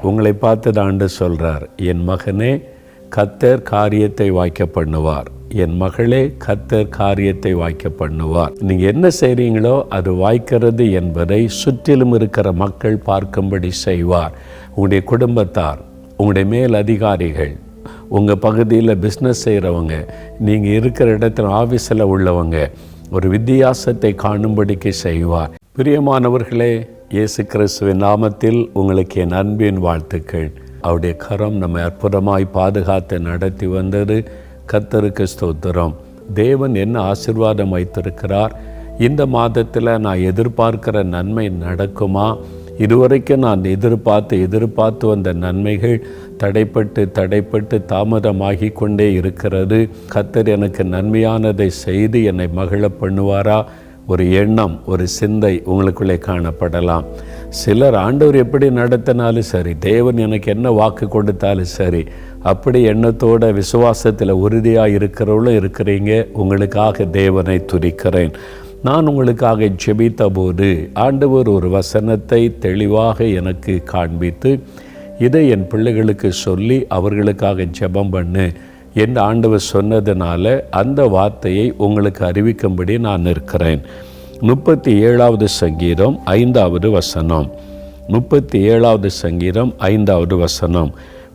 உங்களை பார்த்து ஆண்டு சொல்கிறார், என் மகனே கர்த்தர் காரியத்தை வாய்க்க பண்ணுவார், என் மகளே கர்த்தர் காரியத்தை வாய்க்க பண்ணுவார். நீங்கள் என்ன செய்கிறீங்களோ அது வாய்க்கிறது என்பதை சுற்றிலும் இருக்கிற மக்கள் பார்க்கும்படி செய்வார். உங்களுடைய குடும்பத்தார், உங்களுடைய மேல் அதிகாரிகள், உங்கள் பகுதியில் பிஸ்னஸ் செய்கிறவங்க, நீங்கள் இருக்கிற இடத்துல ஆஃபீஸில் உள்ளவங்க ஒரு வித்தியாசத்தை காணும்படிக்கு செய்வார். பிரியமானவர்களே, இயேசு கிறிஸ்துவின் நாமத்தில் உங்களுக்கு என் அன்பின் வாழ்த்துக்கள். அவருடைய கரம் நம்மை அற்புதமாய் பாதுகாத்து நடத்தி வந்தது. கர்த்தருக்கு ஸ்தோத்திரம். தேவன் என்ன ஆசீர்வாதம் வைத்திருக்கிறார். இந்த மாதத்தில் நான் எதிர்பார்க்கிற நன்மை நடக்குமா? இதுவரைக்கும் நான் எதிர்பார்த்து வந்த நன்மைகள் தடைப்பட்டு தாமதமாகி கொண்டே இருக்கிறது. கர்த்தர் எனக்கு நன்மையானதை செய்து என்னை மகிழ பண்ணுவாரா? ஒரு எண்ணம், ஒரு சிந்தை உங்களுக்குள்ளே காணப்படலாம். சிலர் ஆண்டவர் எப்படி நடத்தினாலும் சரி, தேவன் எனக்கு என்ன வாக்கு கொடுத்தாலும் சரி, அப்படி எண்ணத்தோட விசுவாசத்தில் உறுதியாக இருக்கிறவங்களும் இருக்கிறீங்க. உங்களுக்காக தேவனை துதிக்கிறேன். நான் உங்களுக்காக ஜெபித்த போது ஆண்டவர் ஒரு வசனத்தை தெளிவாக எனக்கு காண்பித்து, இதை என் பிள்ளைகளுக்கு சொல்லி அவர்களுக்காக ஜெபம் பண்ணு என்று ஆண்டவர் சொன்னதுனால அந்த வார்த்தையை உங்களுக்கு அறிவிக்கும்படி நான் இருக்கிறேன். 37வது சங்கீதம் 5வது வசனம். 37வது சங்கீதம் 5வது வசனம்.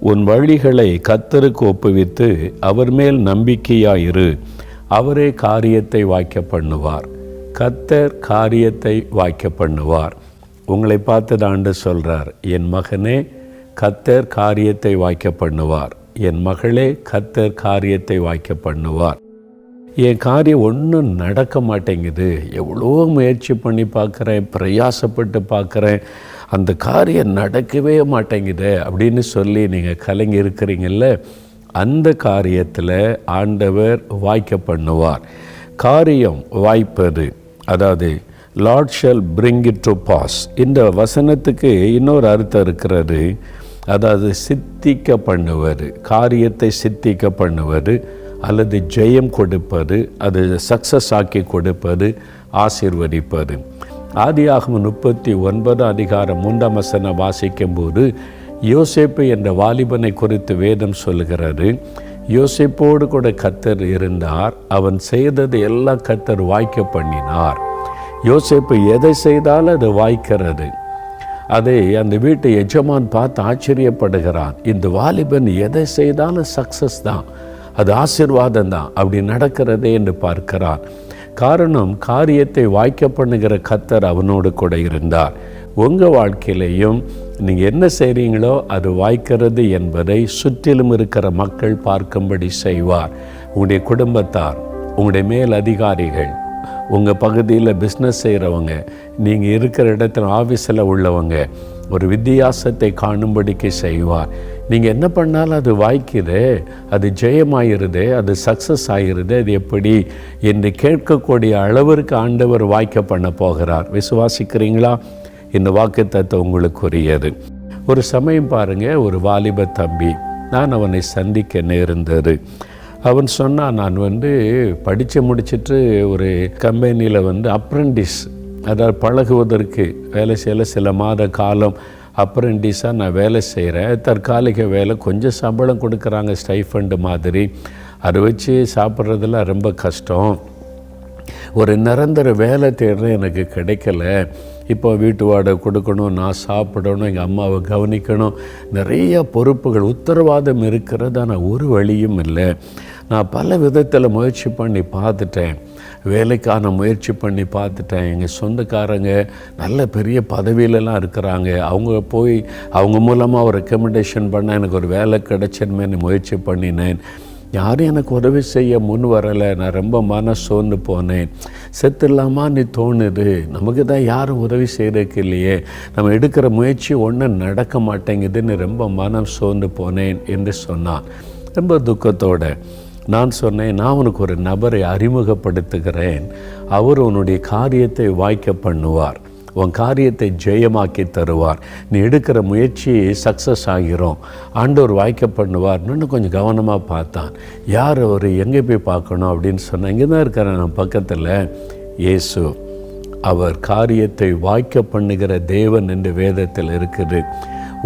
உன் வழிகளை கர்த்தருக்கு ஒப்புவித்து அவர் மேல் நம்பிக்கையாயிரு, அவரே காரியத்தை வாய்க்க பண்ணுவார். கர்த்தர் காரியத்தை வாய்க்க பண்ணுவார். உங்களை பார்த்து ஆண்டு சொல்கிறார், என் மகனே கர்த்தர் காரியத்தை வாய்க்க பண்ணுவார், என் மகளே கர்த்தர் காரியத்தை வாய்க்க பண்ணுவார். என் காரியம் ஒன்றும் நடக்க மாட்டேங்குது, எவ்வளோ முயற்சி பண்ணி பார்க்குறேன், பிரயாசப்பட்டு பார்க்குறேன், அந்த காரியம் நடக்கவே மாட்டேங்குது அப்படின்னு சொல்லி நீங்கள் கலங்கி இருக்கிறீங்கள, அந்த காரியத்தில் ஆண்டவர் வாய்க்க பண்ணுவார். காரியம் வாய்ப்பது, அதாவது lord shall bring it to pass. இந்த வசனத்துக்கு இன்னொரு அர்த்தம் இருக்கிறது. அதாவது சித்திக்க பண்ணுவது, காரியத்தை சித்திக்க பண்ணுவது, அல்லது ஜெயம் கொடுப்பது, அது சக்ஸஸ் ஆக்கி கொடுப்பது, ஆசீர்வதிப்பது. ஆதியாகமம் 39:3 வாசிக்கும்போது யோசேப்பு என்ற வாலிபனை குறித்து வேதம் சொல்லுகிறது. யோசேப்போடு கூட கர்த்தர் இருந்தார், அவன் செய்தது எல்லாம் கர்த்தர் வாய்க்க பண்ணினார். யோசேப்பு எதை செய்தாலும் அது வாய்க்கிறது. அதை அந்த வீட்டு எஜமான் பார்த்து ஆச்சரியப்படுகிறான். இந்த வாலிபன் எதை செய்தாலும் சக்ஸஸ் தான், அது ஆசீர்வாதம் தான், அப்படி நடக்கிறதே என்று பார்க்கிறான். காரணம், காரியத்தை வாய்க்க பண்ணுகிற கர்த்தர் அவனோடு கூட இருந்தார். உங்கள் வாழ்க்கையிலையும் நீங்கள் என்ன செய்கிறீங்களோ அது வாய்க்கிறது என்பதை சுற்றிலும் இருக்கிற மக்கள் பார்க்கும்படி செய்வார். உங்களுடைய குடும்பத்தார், உங்களுடைய மேல் அதிகாரிகள், உங்கள் பகுதியில் பிஸ்னஸ் செய்கிறவங்க, நீங்கள் இருக்கிற இடத்துல ஆஃபீஸில் உள்ளவங்க ஒரு வித்தியாசத்தை காணும்படிக்கு செய்வார். நீங்கள் என்ன பண்ணாலும் அது வாய்க்குது, அது ஜெயமாயிருது, அது சக்ஸஸ் ஆகிருது. அது எப்படி என்று கேட்கக்கூடிய அளவிற்கு ஆண்டவர் வாய்க்க பண்ண போகிறார். விசுவாசிக்கிறீங்களா? இந்த வாக்குத்தத்தம் உங்களுக்குரியது. ஒரு சமயம் பாருங்கள், ஒரு வாலிப தம்பி, நான் அவனை சந்திக்க நேர்ந்தது. அவன் சொன்னான், நான் படித்து முடிச்சுட்டு ஒரு கம்பெனியில் அப்ரெண்டிஸ், அதாவது பழகுவதற்கு வேலை செய்யல, சில மாத காலம் அப்ரெண்டிஸாக நான் வேலை செய்கிறேன். தற்காலிக வேலை, கொஞ்சம் சம்பளம் கொடுக்குறாங்க, ஸ்டைஃபண்டு மாதிரி. அதை வச்சு சாப்பிட்றதுலாம் ரொம்ப கஷ்டம். ஒரு நிரந்தர வேலை தேடுறேன், எனக்கு கிடைக்கல. இப்போ வீட்டு வாடகை கொடுக்கணும், நான் சாப்பிடணும், எங்கள் அம்மாவை கவனிக்கணும், நிறைய பொறுப்புகள், உத்தரவாதம் இருக்கிறது. ஆனால் ஒரு வழியும் இல்லை. நான் பல விதத்தில் முயற்சி பண்ணி பார்த்துட்டேன், வேலைக்கான முயற்சி பண்ணி பார்த்துட்டேன். எங்கள் சொந்தக்காரங்க நல்ல பெரிய பதவியிலலாம் இருக்கிறாங்க, அவங்க மூலமாக ஒரு ரெக்கமெண்டேஷன் பண்ண எனக்கு ஒரு வேலை கிடைச்சதுமே முயற்சி பண்ணினேன். யாரும் எனக்கு உதவி செய்ய முன் வரலை. நான் ரொம்ப சோர்ந்து போனேன். செத்துடலாமான்னு தோணுது. நமக்கு தான் யாரும் உதவி செய்கிறதுக்கு இல்லையே, நம்ம எடுக்கிற முயற்சி ஒன்றும் நடக்க மாட்டேங்குதுன்னு ரொம்ப சோர்ந்து போனேன் என்று சொன்னான். ரொம்ப துக்கத்தோடு நான் சொன்னேன், நான் உனக்கு ஒரு நபரை அறிமுகப்படுத்துகிறேன், அவர் உன்னுடைய காரியத்தை வாய்க்க பண்ணுவார், உன் காரியத்தை ஜெயமாக்கி தருவார், நீ எடுக்கிற முயற்சி சக்ஸஸ் ஆகிரும், ஆண்டவர் வாய்க்க பண்ணுவார்னு கொஞ்சம் கவனமாக பார்த்தான். யார் அவர், எங்கே போய் பார்க்கணும் அப்படின்னு சொன்னேன். இங்கே தான் இருக்கிறேன் நான் பக்கத்தில். இயேசு, அவர் காரியத்தை வாய்க்க பண்ணுகிற தேவன் என்று வேதத்தில் இருக்குது.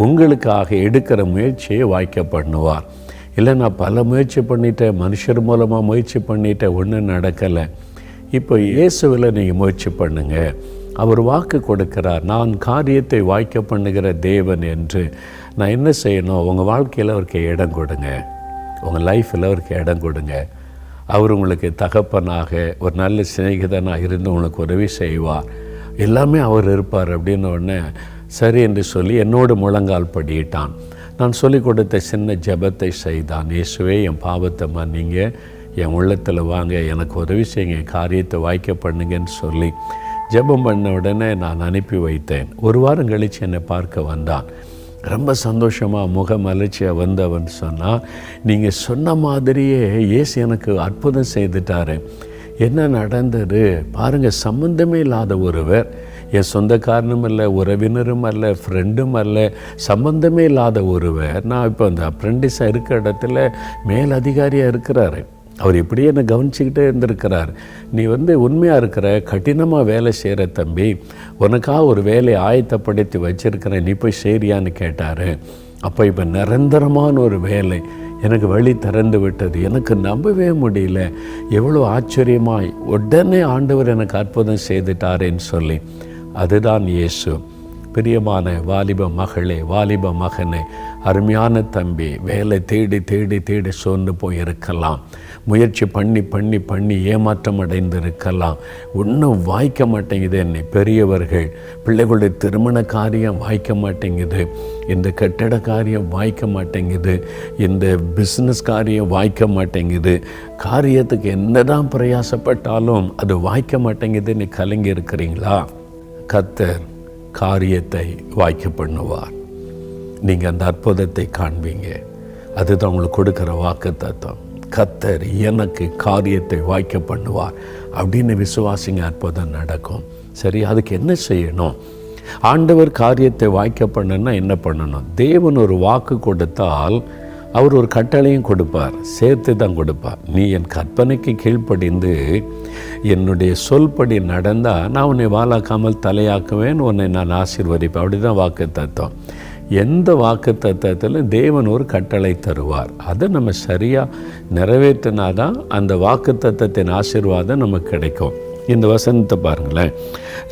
உங்களுக்காக எடுக்கிற முயற்சியை வாய்க்க பண்ணுவார். இல்லை நான் பல முயற்சி பண்ணிட்டேன், மனுஷர் மூலமாக முயற்சி பண்ணிட்டேன், ஒன்றும் நடக்கலை. இப்போ இயேசுவில் நீங்கள் முயற்சி பண்ணுங்கள். அவர் வாக்கு கொடுக்கிறார், நான் காரியத்தை வாய்க்க பண்ணுகிற தேவன் என்று. நான் என்ன செய்யணும்? உங்கள் வாழ்க்கையில் அவருக்கு இடம் கொடுங்க, உங்கள் லைஃப்பில் அவருக்கு இடம் கொடுங்க. அவர் உங்களுக்கு தகப்பனாக ஒரு நல்ல சிநேகிதனாக இருந்து உங்களுக்கு உதவி செய்வார், எல்லாமே அவர் இருப்பார். அப்படின்னு உடனே சரி என்று சொல்லி என்னோடு முழங்கால் படியிட்டான். நான் சொல்லிக் கொடுத்த சின்ன ஜெபத்தை செய்தான். இயேசுவே, என் பாவத்தை மன்னிங்க, என் உள்ளத்தில் வாங்க, எனக்கு உதவி செய்யுங்க, காரியத்தை வாய்க்க பண்ணுங்கன்னு சொல்லி ஜெபம் பண்ண உடனே நான் அனுப்பி வைத்தேன். ஒரு வாரம் கழித்து என்னை பார்க்க வந்தான். ரொம்ப சந்தோஷமாக முகமலர்ச்சியாக வந்தவன் சொன்னால், நீங்கள் சொன்ன மாதிரியே இயேசு எனக்கு அற்புதம் செய்துட்டாரு. என்ன நடந்தது பாருங்கள், சம்பந்தமே இல்லாத ஒருவர், என் சொந்தக்காரனும் அல்ல, உறவினரும் அல்ல, ஃப்ரெண்டும் அல்ல, சம்பந்தமே இல்லாத ஒருவர், நான் இப்போ அந்த அப்ரெண்டிஸாக இருக்கிற இடத்துல மேல் அதிகாரியாக இருக்கிறாரு. அவர் இப்படியே என்னை கவனிச்சிக்கிட்டே இருந்திருக்கிறார். நீ உண்மையாக இருக்கிற, கடினமாக வேலை செய்கிற தம்பி, உனக்காக ஒரு வேலையை ஆயத்தப்படுத்தி வச்சிருக்கிறேன், நீ போய் சேரியான்னு கேட்டார். அப்போ இப்போ நிரந்தரமான ஒரு வேலை எனக்கு வழி திறந்து விட்டது. எனக்கு நம்பவே முடியல, எவ்வளோ ஆச்சரியமாய் உடனே ஆண்டவர் எனக்கு அற்புதம் செய்துட்டாரேன்னு சொல்லி. அதுதான் இயேசு. பிரியமான வாலிப மகளே, வாலிப மகனே, அருமையான தம்பி, வேலை தேடி தேடி தேடி சோர்ந்து போயிருக்கலாம், முயற்சி பண்ணி பண்ணி பண்ணி ஏமாற்றம் அடைந்திருக்கலாம், ஒன்றும் வாய்க்க மாட்டேங்குது. என்னை பெரியவர்கள், பிள்ளைகளுடைய திருமண காரியம் வாய்க்க மாட்டேங்குது, இந்த கட்டட காரியம் வாய்க்க மாட்டேங்குது, இந்த பிஸ்னஸ் காரியம் வாய்க்க மாட்டேங்குது, காரியத்துக்கு என்னதான் பிரயாசப்பட்டாலும் அது வாய்க்க மாட்டேங்குதுன்னு கலங்கி இருக்கிறீங்களா? கர்த்தர் காரியத்தை வாய்க்க பண்ணுவார். நீங்கள் அந்த அற்புதத்தை காண்பீங்க. அதுதான் உங்களுக்கு கொடுக்குற வாக்குத்தத்தம். கர்த்தர் எனக்கு காரியத்தை வாய்க்க பண்ணுவார் அப்படின்னு விசுவாசிங்க, அற்புதம் நடக்கும். சரி, அதுக்கு என்ன செய்யணும்? ஆண்டவர் காரியத்தை வாய்க்க பண்ணணும்னா என்ன பண்ணணும்? தேவன் ஒரு வாக்கு கொடுத்தால் அவர் ஒரு கட்டளையும் கொடுப்பார், சேர்த்து தான் கொடுப்பார். நீ என் கற்பனைக்கு கீழ்ப்படிந்து என்னுடைய சொல்படி நடந்தால் நான் உன்னை வாலாக்காமல் தலையாக்குவேன், உன்னை நான் ஆசீர்வதிப்பேன். அப்படி தான் வாக்கு தத்துவம். எந்த வாக்கு தத்துவத்தில் தேவன் ஒரு கட்டளை தருவார், அதை நம்ம சரியாக நிறைவேற்றினாதான் அந்த வாக்கு தத்துவத்தின் ஆசீர்வாதம் நமக்கு கிடைக்கும். இந்த வசனத்தை பாருங்களேன்,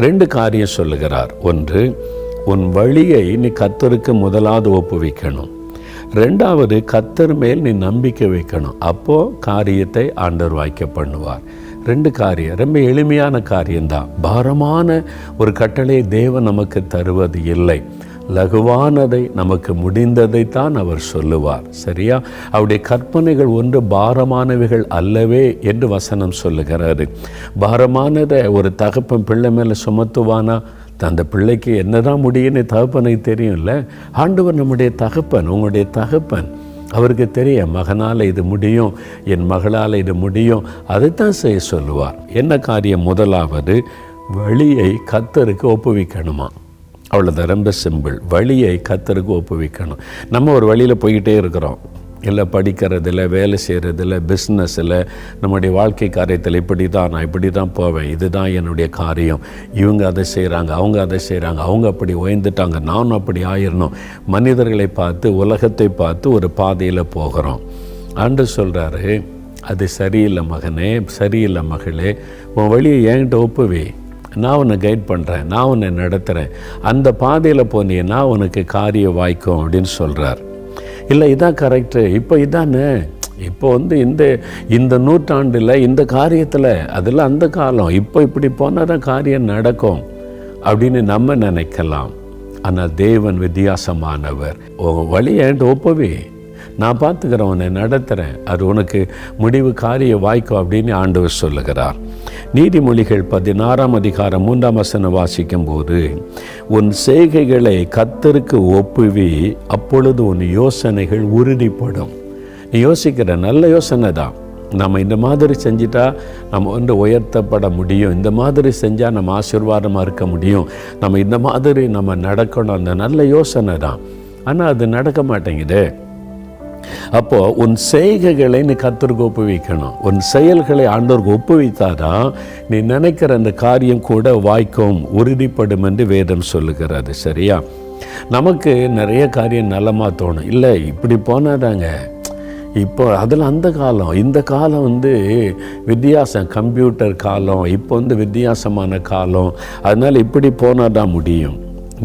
2 காரியம் சொல்லுகிறார். ஒன்று, உன் வழியை நீ கர்த்தருக்கு முதலாவது ஒப்புவிக்கணும். 2வது, கர்த்தர் மேல் நீ நம்பிக்கை வைக்கணும். அப்போது காரியத்தை ஆண்டவர் வாய்க்க பண்ணுவார். 2 காரியம் ரொம்ப எளிமையான காரியம்தான். பாரமான ஒரு கட்டளையை தேவன் நமக்கு தருவது இல்லை, லகுவானதை, நமக்கு முடிந்ததைத்தான் அவர் சொல்லுவார். சரியா? அவருடைய கற்பனைகள் ஒன்று பாரமானவைகள் அல்லவே என்று வசனம் சொல்லுகிறாரு. பாரமானதை ஒரு தகப்பன் பிள்ளை மேலே சுமத்துவானா? அந்த பிள்ளைக்கு என்னதான் முடியும்னு தகப்பனுக்கு தெரியும்ல. ஆண்டவர் நம்முடைய தகப்பன், உங்களுடைய தகப்பன். அவருக்கு தெரியும், மகனால் இது முடியும், என் மகளால் இது முடியும், அதைத்தான் செய்ய சொல்லுவார். என்ன காரியம்? முதலாவது, வழியை கர்த்தருக்கு ஒப்புவிக்கணுமா? அவ்வளோதான், ரொம்ப சிம்பிள். வழியை கர்த்தருக்கு ஒப்புவிக்கணும். நம்ம ஒரு வழியில் போய்கிட்டே இருக்கிறோம், இல்லை படிக்கிறதில்ல, வேலை செய்கிறதில்ல, பிஸ்னஸில், நம்முடைய வாழ்க்கை காரியத்தில் இப்படி தான், நான் இப்படி தான் போவேன், இதுதான் என்னுடைய காரியம், இவங்க அதை செய்கிறாங்க, அவங்க அதை செய்கிறாங்க, அவங்க அப்படி உயர்ந்துட்டாங்க, நானும் அப்படி ஆயிடணும். மனிதர்களை பார்த்து, உலகத்தை பார்த்து ஒரு பாதையில் போகிறோம். ஆண்டவர் சொல்கிறாரு, அது சரியில்லை மகனே, சரியில்லை மகளே, உன் வழியை என்கிட்ட ஒப்புவே, நான் உன்னை கைட் பண்ணுறேன், நான் உன்னை நடத்துகிறேன், அந்த பாதையில் போனீங்கன்னா உனக்கு காரியம் வாய்க்கும் அப்படின்னு சொல்கிறார். இல்லை இதான் கரெக்டு, இப்போ இதானே, இப்போ இந்த நூற்றாண்டில் இந்த காரியத்தில், அதெல்லாம் அந்த காலம், இப்போ இப்படி போனால் தான் காரியம் நடக்கும் அப்படின்னு நம்ம நினைக்கலாம். ஆனால் தேவன் வித்தியாசமானவர். வழி என்கிட்ட ஒப்பவே, நான் பார்த்துக்கிறேன், உன்னை நடத்துகிறேன், அது உனக்கு முடிவு காரிய வாய்க்கும் அப்படின்னு ஆண்டவர் சொல்லுகிறார். நீதிமொழிகள் 16ஆம் அதிகாரம் 3ஆம் வசனம் வாசிக்கும் போது, உன் செய்கைகளை கர்த்தருக்கு ஒப்புவி, அப்பொழுது உன் யோசனைகள் உறுதிப்படும். நீ யோசிக்கிற நல்ல யோசனை தான், நம்ம இந்த மாதிரி செஞ்சிட்டா நம்ம உயர்த்தப்பட முடியும், இந்த மாதிரி செஞ்சால் நம்ம ஆசீர்வாதமாக இருக்க முடியும், நம்ம இந்த மாதிரி நம்ம நடக்கணும், அந்த நல்ல யோசனை தான். ஆனால் அது நடக்க மாட்டேங்குது. அப்போது உன் செய்கைகளை நீ கர்த்தருக்கு ஒப்புவிக்கணும். உன் செயல்களை ஆண்டவருக்கு ஒப்புவித்தாதான் நீ நினைக்கிற அந்த காரியம் கூட வாய்க்கும், உறுதிப்படும் என்று வேதம் சொல்லுகிறது. சரியா? நமக்கு நிறைய காரியம் நலமாக தோணும். இல்லை இப்படி போனாதாங்க இப்போ அதில் அந்த காலம் இந்த காலம் வித்தியாசம், கம்ப்யூட்டர் காலம், இப்போ வித்தியாசமான காலம். அதனால் இப்படி போனால் தான் முடியும்.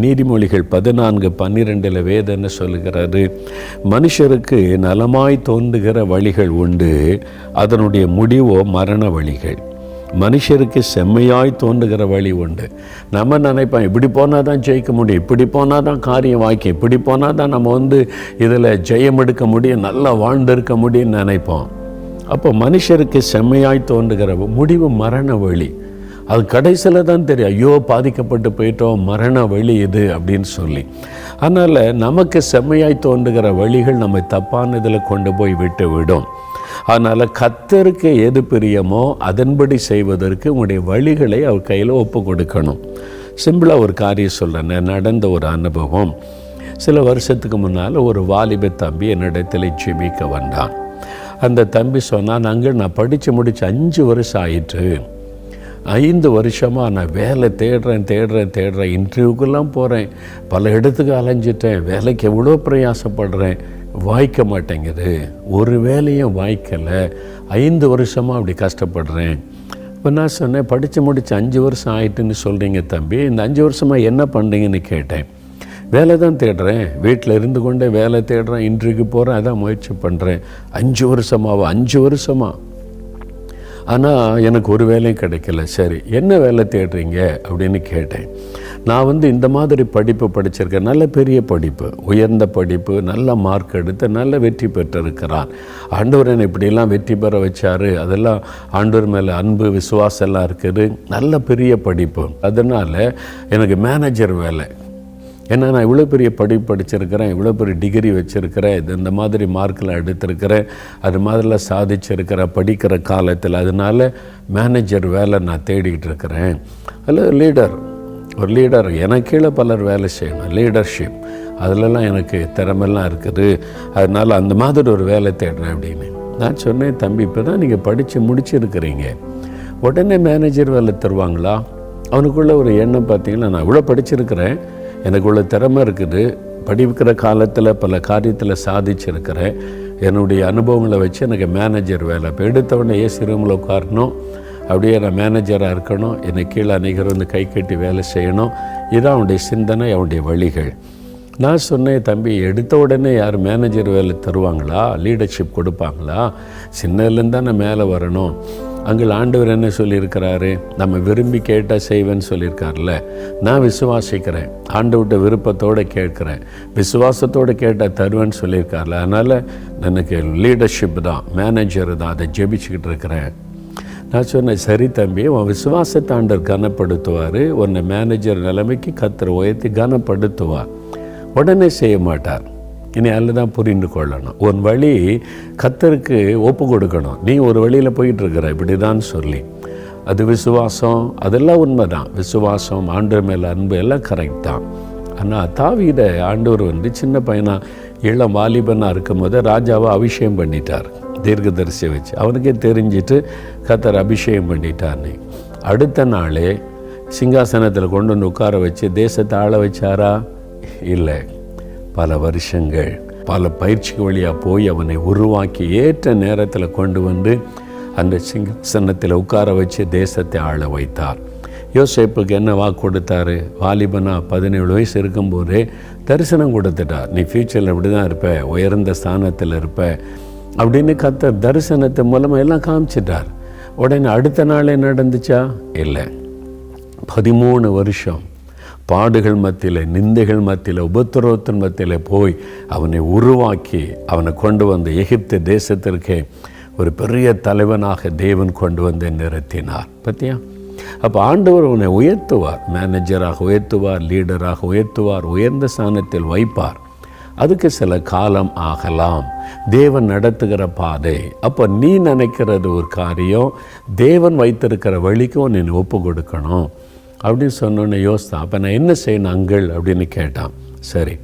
நீதிமொழிகள் 14:12 வேதனை சொல்லுகிறாரு, மனுஷருக்கு நலமாய் தோன்றுகிற வழிகள் உண்டு, அதனுடைய முடிவோ மரண வழிகள். மனுஷருக்கு செம்மையாய் தோன்றுகிற வழி உண்டு. நம்ம நினைப்போம் இப்படி போனால் தான் ஜெயிக்க முடியும், இப்படி போனால் தான் காரியம் வாய்க்கும், இப்படி போனால் தான் நம்ம இதில் ஜெயம் எடுக்க முடியும், நல்லா வாழ்ந்திருக்க முடியும்னு நினைப்போம். அப்போ மனுஷருக்கு செம்மையாய் தோன்றுகிற முடிவு மரண வழி. அது கடைசியில் தான் தெரியும், ஐயோ பாதிக்கப்பட்டு போயிட்டோம், மரண வழி இது அப்படின்னு சொல்லி. அதனால் நமக்கு செம்மையாய் தோன்றுகிற வழிகள் நம்மை தப்பான இதில் கொண்டு போய் விட்டு விடும். அதனால் கர்த்தருக்கு எது பிரியமோ அதன்படி செய்வதற்கு உங்களுடைய வழிகளை அவர் கையில் ஒப்பு கொடுக்கணும். சிம்பிளாக ஒரு காரியம் சொல்கிறேன். நடந்த ஒரு அனுபவம். சில வருஷத்துக்கு முன்னால் ஒரு வாலிப தம்பி என்னிடத்தில் ஜெபிக்க வந்தான். அந்த தம்பி சொன்னான், நான் படித்து முடித்து 5 வருஷம் ஆயிற்று, 5 வருஷமாக நான் வேலை தேடுறேன், இன்டர்வியூக்கெல்லாம் போகிறேன், பல இடத்துக்கு அலைஞ்சிட்டேன், வேலைக்கு எவ்வளோ பிரயாசப்படுறேன், வாய்க்க மாட்டேங்குது, ஒரு வேலையும் வாய்க்கலை, 5 வருஷமாக அப்படி கஷ்டப்படுறேன். இப்போ நான் சொன்னேன், படித்து முடித்து 5 வருஷம் ஆயிட்டுன்னு சொல்கிறீங்க தம்பி, இந்த 5 வருஷமாக என்ன பண்ணுறீங்கன்னு கேட்டேன். வேலை தான் தேடுறேன், வீட்டில் இருந்து கொண்டே வேலை தேடுறேன், இன்டர்வியூக்கு போகிறேன், அதான் முயற்சி பண்ணுறேன். 5 வருஷமா ஆனால் எனக்கு ஒரு வேலையும் கிடைக்கல. சரி, என்ன வேலை தேடுறீங்க அப்படின்னு கேட்டேன். நான் இந்த மாதிரி படிப்பு படிச்சிருக்கேன், நல்ல பெரிய படிப்பு, உயர்ந்த படிப்பு, நல்ல மார்க் எடுத்து நல்ல வெற்றி பெற்றிருக்கிறான். ஆண்டவர் என்னை இப்படியெல்லாம் வெற்றி பெற வச்சார், அதெல்லாம் ஆண்டவர் மேலே அன்பு விசுவாசம் எல்லாம் இருக்குது, நல்ல பெரிய படிப்பு. அதனால் எனக்கு மேனேஜர் வேலை. ஏன்னா நான் இவ்வளோ பெரிய படிப்பு படிச்சிருக்கிறேன், இவ்வளோ பெரிய டிகிரி வச்சுருக்கிறேன், இந்த மாதிரி மார்க்கில் எடுத்திருக்கிறேன், அது மாதிரிலாம் சாதிச்சிருக்கிறேன் படிக்கிற காலத்தில். அதனால் மேனேஜர் வேலை நான் தேடிக்கிட்டு இருக்கிறேன். அதில் ஒரு லீடர் எனக்கு கீழே பலர் வேலை செய்யணும், லீடர்ஷிப் அதிலெல்லாம் எனக்கு திறமெல்லாம் இருக்குது, அதனால் அந்த மாதிரி ஒரு வேலை தேடுறேன் அப்படின்னு. நான் சொன்னேன், தம்பி இப்போ தான் நீங்கள் படித்து முடிச்சிருக்கிறீங்க, உடனே மேனேஜர் வேலை தருவாங்களா? அவனுக்குள்ளே ஒரு எண்ணம் பார்த்தீங்கன்னா, நான் இவ்வளோ படிச்சிருக்கிறேன், எனக்குள்ள திறமை இருக்குது, படிக்கிற காலத்தில் பல காரியத்தில் சாதிச்சிருக்கிறேன், என்னுடைய அனுபவங்களை வச்சு எனக்கு மேனேஜர் வேலை, இப்போ எடுத்தவொடனே ஏசி ரூமில் உட்காரணும், அப்படியே நான் மேனேஜராக இருக்கணும், என்னை கீழே அனைகர் கை கட்டி வேலை செய்யணும், இதுதான் அவனுடைய சிந்தனை, அவனுடைய வழிகள். நான் சொன்னேன், தம்பி எடுத்த உடனே யார் மேனேஜர் வேலை தருவாங்களா, லீடர்ஷிப் கொடுப்பாங்களா? சின்னதுலேருந்து தான் நான் மேலே வரணும். அங்கே ஆண்டவர் என்ன சொல்லியிருக்கிறாரு, நம்ம விரும்பி கேட்டால் செய்வேன்னு சொல்லியிருக்கார்ல. நான் விசுவாசிக்கிறேன், ஆண்டவர்கிட்ட விருப்பத்தோடு கேட்குறேன், விசுவாசத்தோடு கேட்டால் தருவேன்னு சொல்லியிருக்கார்ல. அதனால் எனக்கு லீடர்ஷிப் தான், மேனேஜர் தான், அதை ஜெபிச்சுக்கிட்டு இருக்கிறேன். நான் சொன்னேன், சரி தம்பி, உன் விசுவாசத்தை ஆண்டவர் கனப்படுத்துவார், உன்னை மேனேஜர் நிலைமைக்கு கர்த்தர் உயர்த்தி கனப்படுத்துவார். உடனே செய்ய மாட்டார். இனி அதில் தான் புரிந்து கொள்ளணும். உன் வழி கர்த்தருக்கு ஒப்பு கொடுக்கணும். நீ ஒரு வழியில் போயிட்டுருக்கிற இப்படி தான் சொல்லி, அது விசுவாசம், அதெல்லாம் உண்மை தான். விசுவாசம், ஆண்டவர் மேலே அன்பு எல்லாம் கரெக்ட் தான். ஆனால் தாவீதை ஆண்டவர் சின்ன பையனாக இளம் வாலிபனாக இருக்கும் போது ராஜாவை அபிஷேகம் பண்ணிட்டார், தீர்க்கதரிசியை வச்சு. அவனுக்கே தெரிஞ்சிட்டு கர்த்தர் அபிஷேகம் பண்ணிட்டார்னு. அடுத்த நாளே சிங்காசனத்தில் கொண்டு உட்கார வச்சு தேசத்தை ஆள வச்சாரா? இல்லை. பல வருஷங்கள் பல பயிற்சிக்கு வழியாக போய் அவனை உருவாக்கி ஏற்ற நேரத்தில் கொண்டு அந்த சிங்காசனத்தில் உட்கார வச்சு தேசத்தை ஆள வைத்தார். யோசேப்புக்கு என்ன வாக்கு கொடுத்தாரு? வாலிபனா 17 வயசு இருக்கும்போதே தரிசனம் கொடுத்துட்டார். நீ ஃப்யூச்சரில் இப்படி தான் இருப்ப, உயர்ந்த ஸ்தானத்தில் இருப்ப அப்படின்னு கர்த்தர் தரிசனத்தை மூலமாக எல்லாம் காமிச்சிட்டார். உடனே அடுத்த நாளே நடந்துச்சா? இல்லை. 13 வருஷம் பாடுகள் மத்தியில், நிந்தைகள் மத்தியில், உபத்திரவத்தின் மத்தியில் போய் அவனை உருவாக்கி அவனை கொண்டு வந்து எகிப்து தேசத்திற்கே ஒரு பெரிய தலைவனாக தேவன் கொண்டு வந்து நிறுத்தினார். பத்தியா? அப்போ ஆண்டவர் உன்னை உயர்த்துவார், மேனேஜராக உயர்த்துவார், லீடராக உயர்த்துவார், உயர்ந்த ஸ்தானத்தில் வைப்பார். அதுக்கு சில காலம் ஆகலாம். தேவன் நடத்துகிற பாதை. அப்போ நீ நினைக்கிறது ஒரு காரியம், தேவன் வைத்திருக்கிற வழிக்கும் நீ ஒப்பு கொடுக்கணும் அப்படின்னு சொன்னோன்னே யோசித்தான். அப்போ நான் என்ன செய்யணும் அங்கிள் அப்படின்னு கேட்டான். சரி,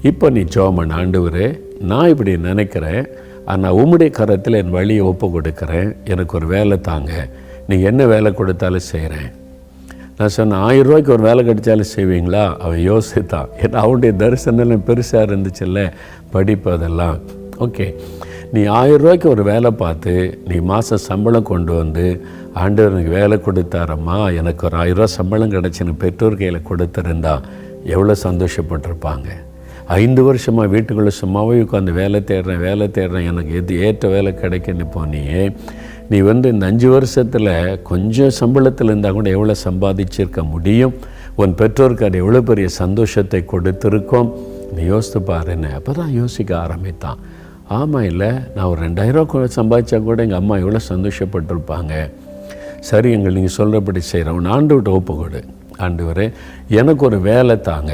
இப்போ நீ ஜோமன், ஆண்டவரே நான் இப்படி நினைக்கிறேன், ஆனால் உம்முடைய கரத்தில் என் வழியை ஒப்பு கொடுக்குறேன், எனக்கு ஒரு வேலை தாங்க, நீங்கள் என்ன வேலை கொடுத்தாலும் செய்கிறேன். நான் சொன்னேன், 1000 ரூபாய்க்கு ஒரு வேலை கிடைச்சாலும் செய்வீங்களா? அவன் யோசித்தான். ஏன்னா அவனுடைய தரிசனம் பெருசாக இருந்துச்சுல்ல, படிப்பு அதெல்லாம். ஓகே, நீ 1000 ரூபாய்க்கு ஒரு வேலை பார்த்து நீ மாதம் சம்பளம் கொண்டு வந்து, ஆண்டவர் எனக்கு வேலை கொடுத்தாரம்மா, எனக்கு ஒரு 1000 ரூபா சம்பளம் கிடச்சின்னு பெற்றோர் கையில் கொடுத்துருந்தா எவ்வளோ சந்தோஷப்பட்டிருப்பாங்க. 5 வருஷமாக வீட்டுக்குள்ளே சும்மாவே உட்காந்து வேலை தேடுறேன், எனக்கு ஏற்ற வேலை கிடைக்குன்னு போனியே. நீ இந்த 5 வருஷத்தில் கொஞ்சம் சம்பளத்தில் இருந்தால் கூட எவ்வளோ சம்பாதிச்சிருக்க முடியும்? உன் பெற்றோருக்கு அது எவ்வளோ பெரிய சந்தோஷத்தை கொடுத்துருக்கோம். நீ யோசித்து பாருன்னு. அப்போ தான் யோசிக்க ஆரம்பித்தான். ஆமாம், இல்லை நான் ஒரு 2000 ரூபா சம்பாதிச்சா கூட எங்கள் அம்மா எவ்வளோ சந்தோஷப்பட்டிருப்பாங்க. சரி, நீங்கள் சொல்கிறபடி செய்கிறவன் ஆண்டவர்கிட்ட ஒப்பு கொடு. ஆண்டவரே, எனக்கு ஒரு வேலை தாங்க,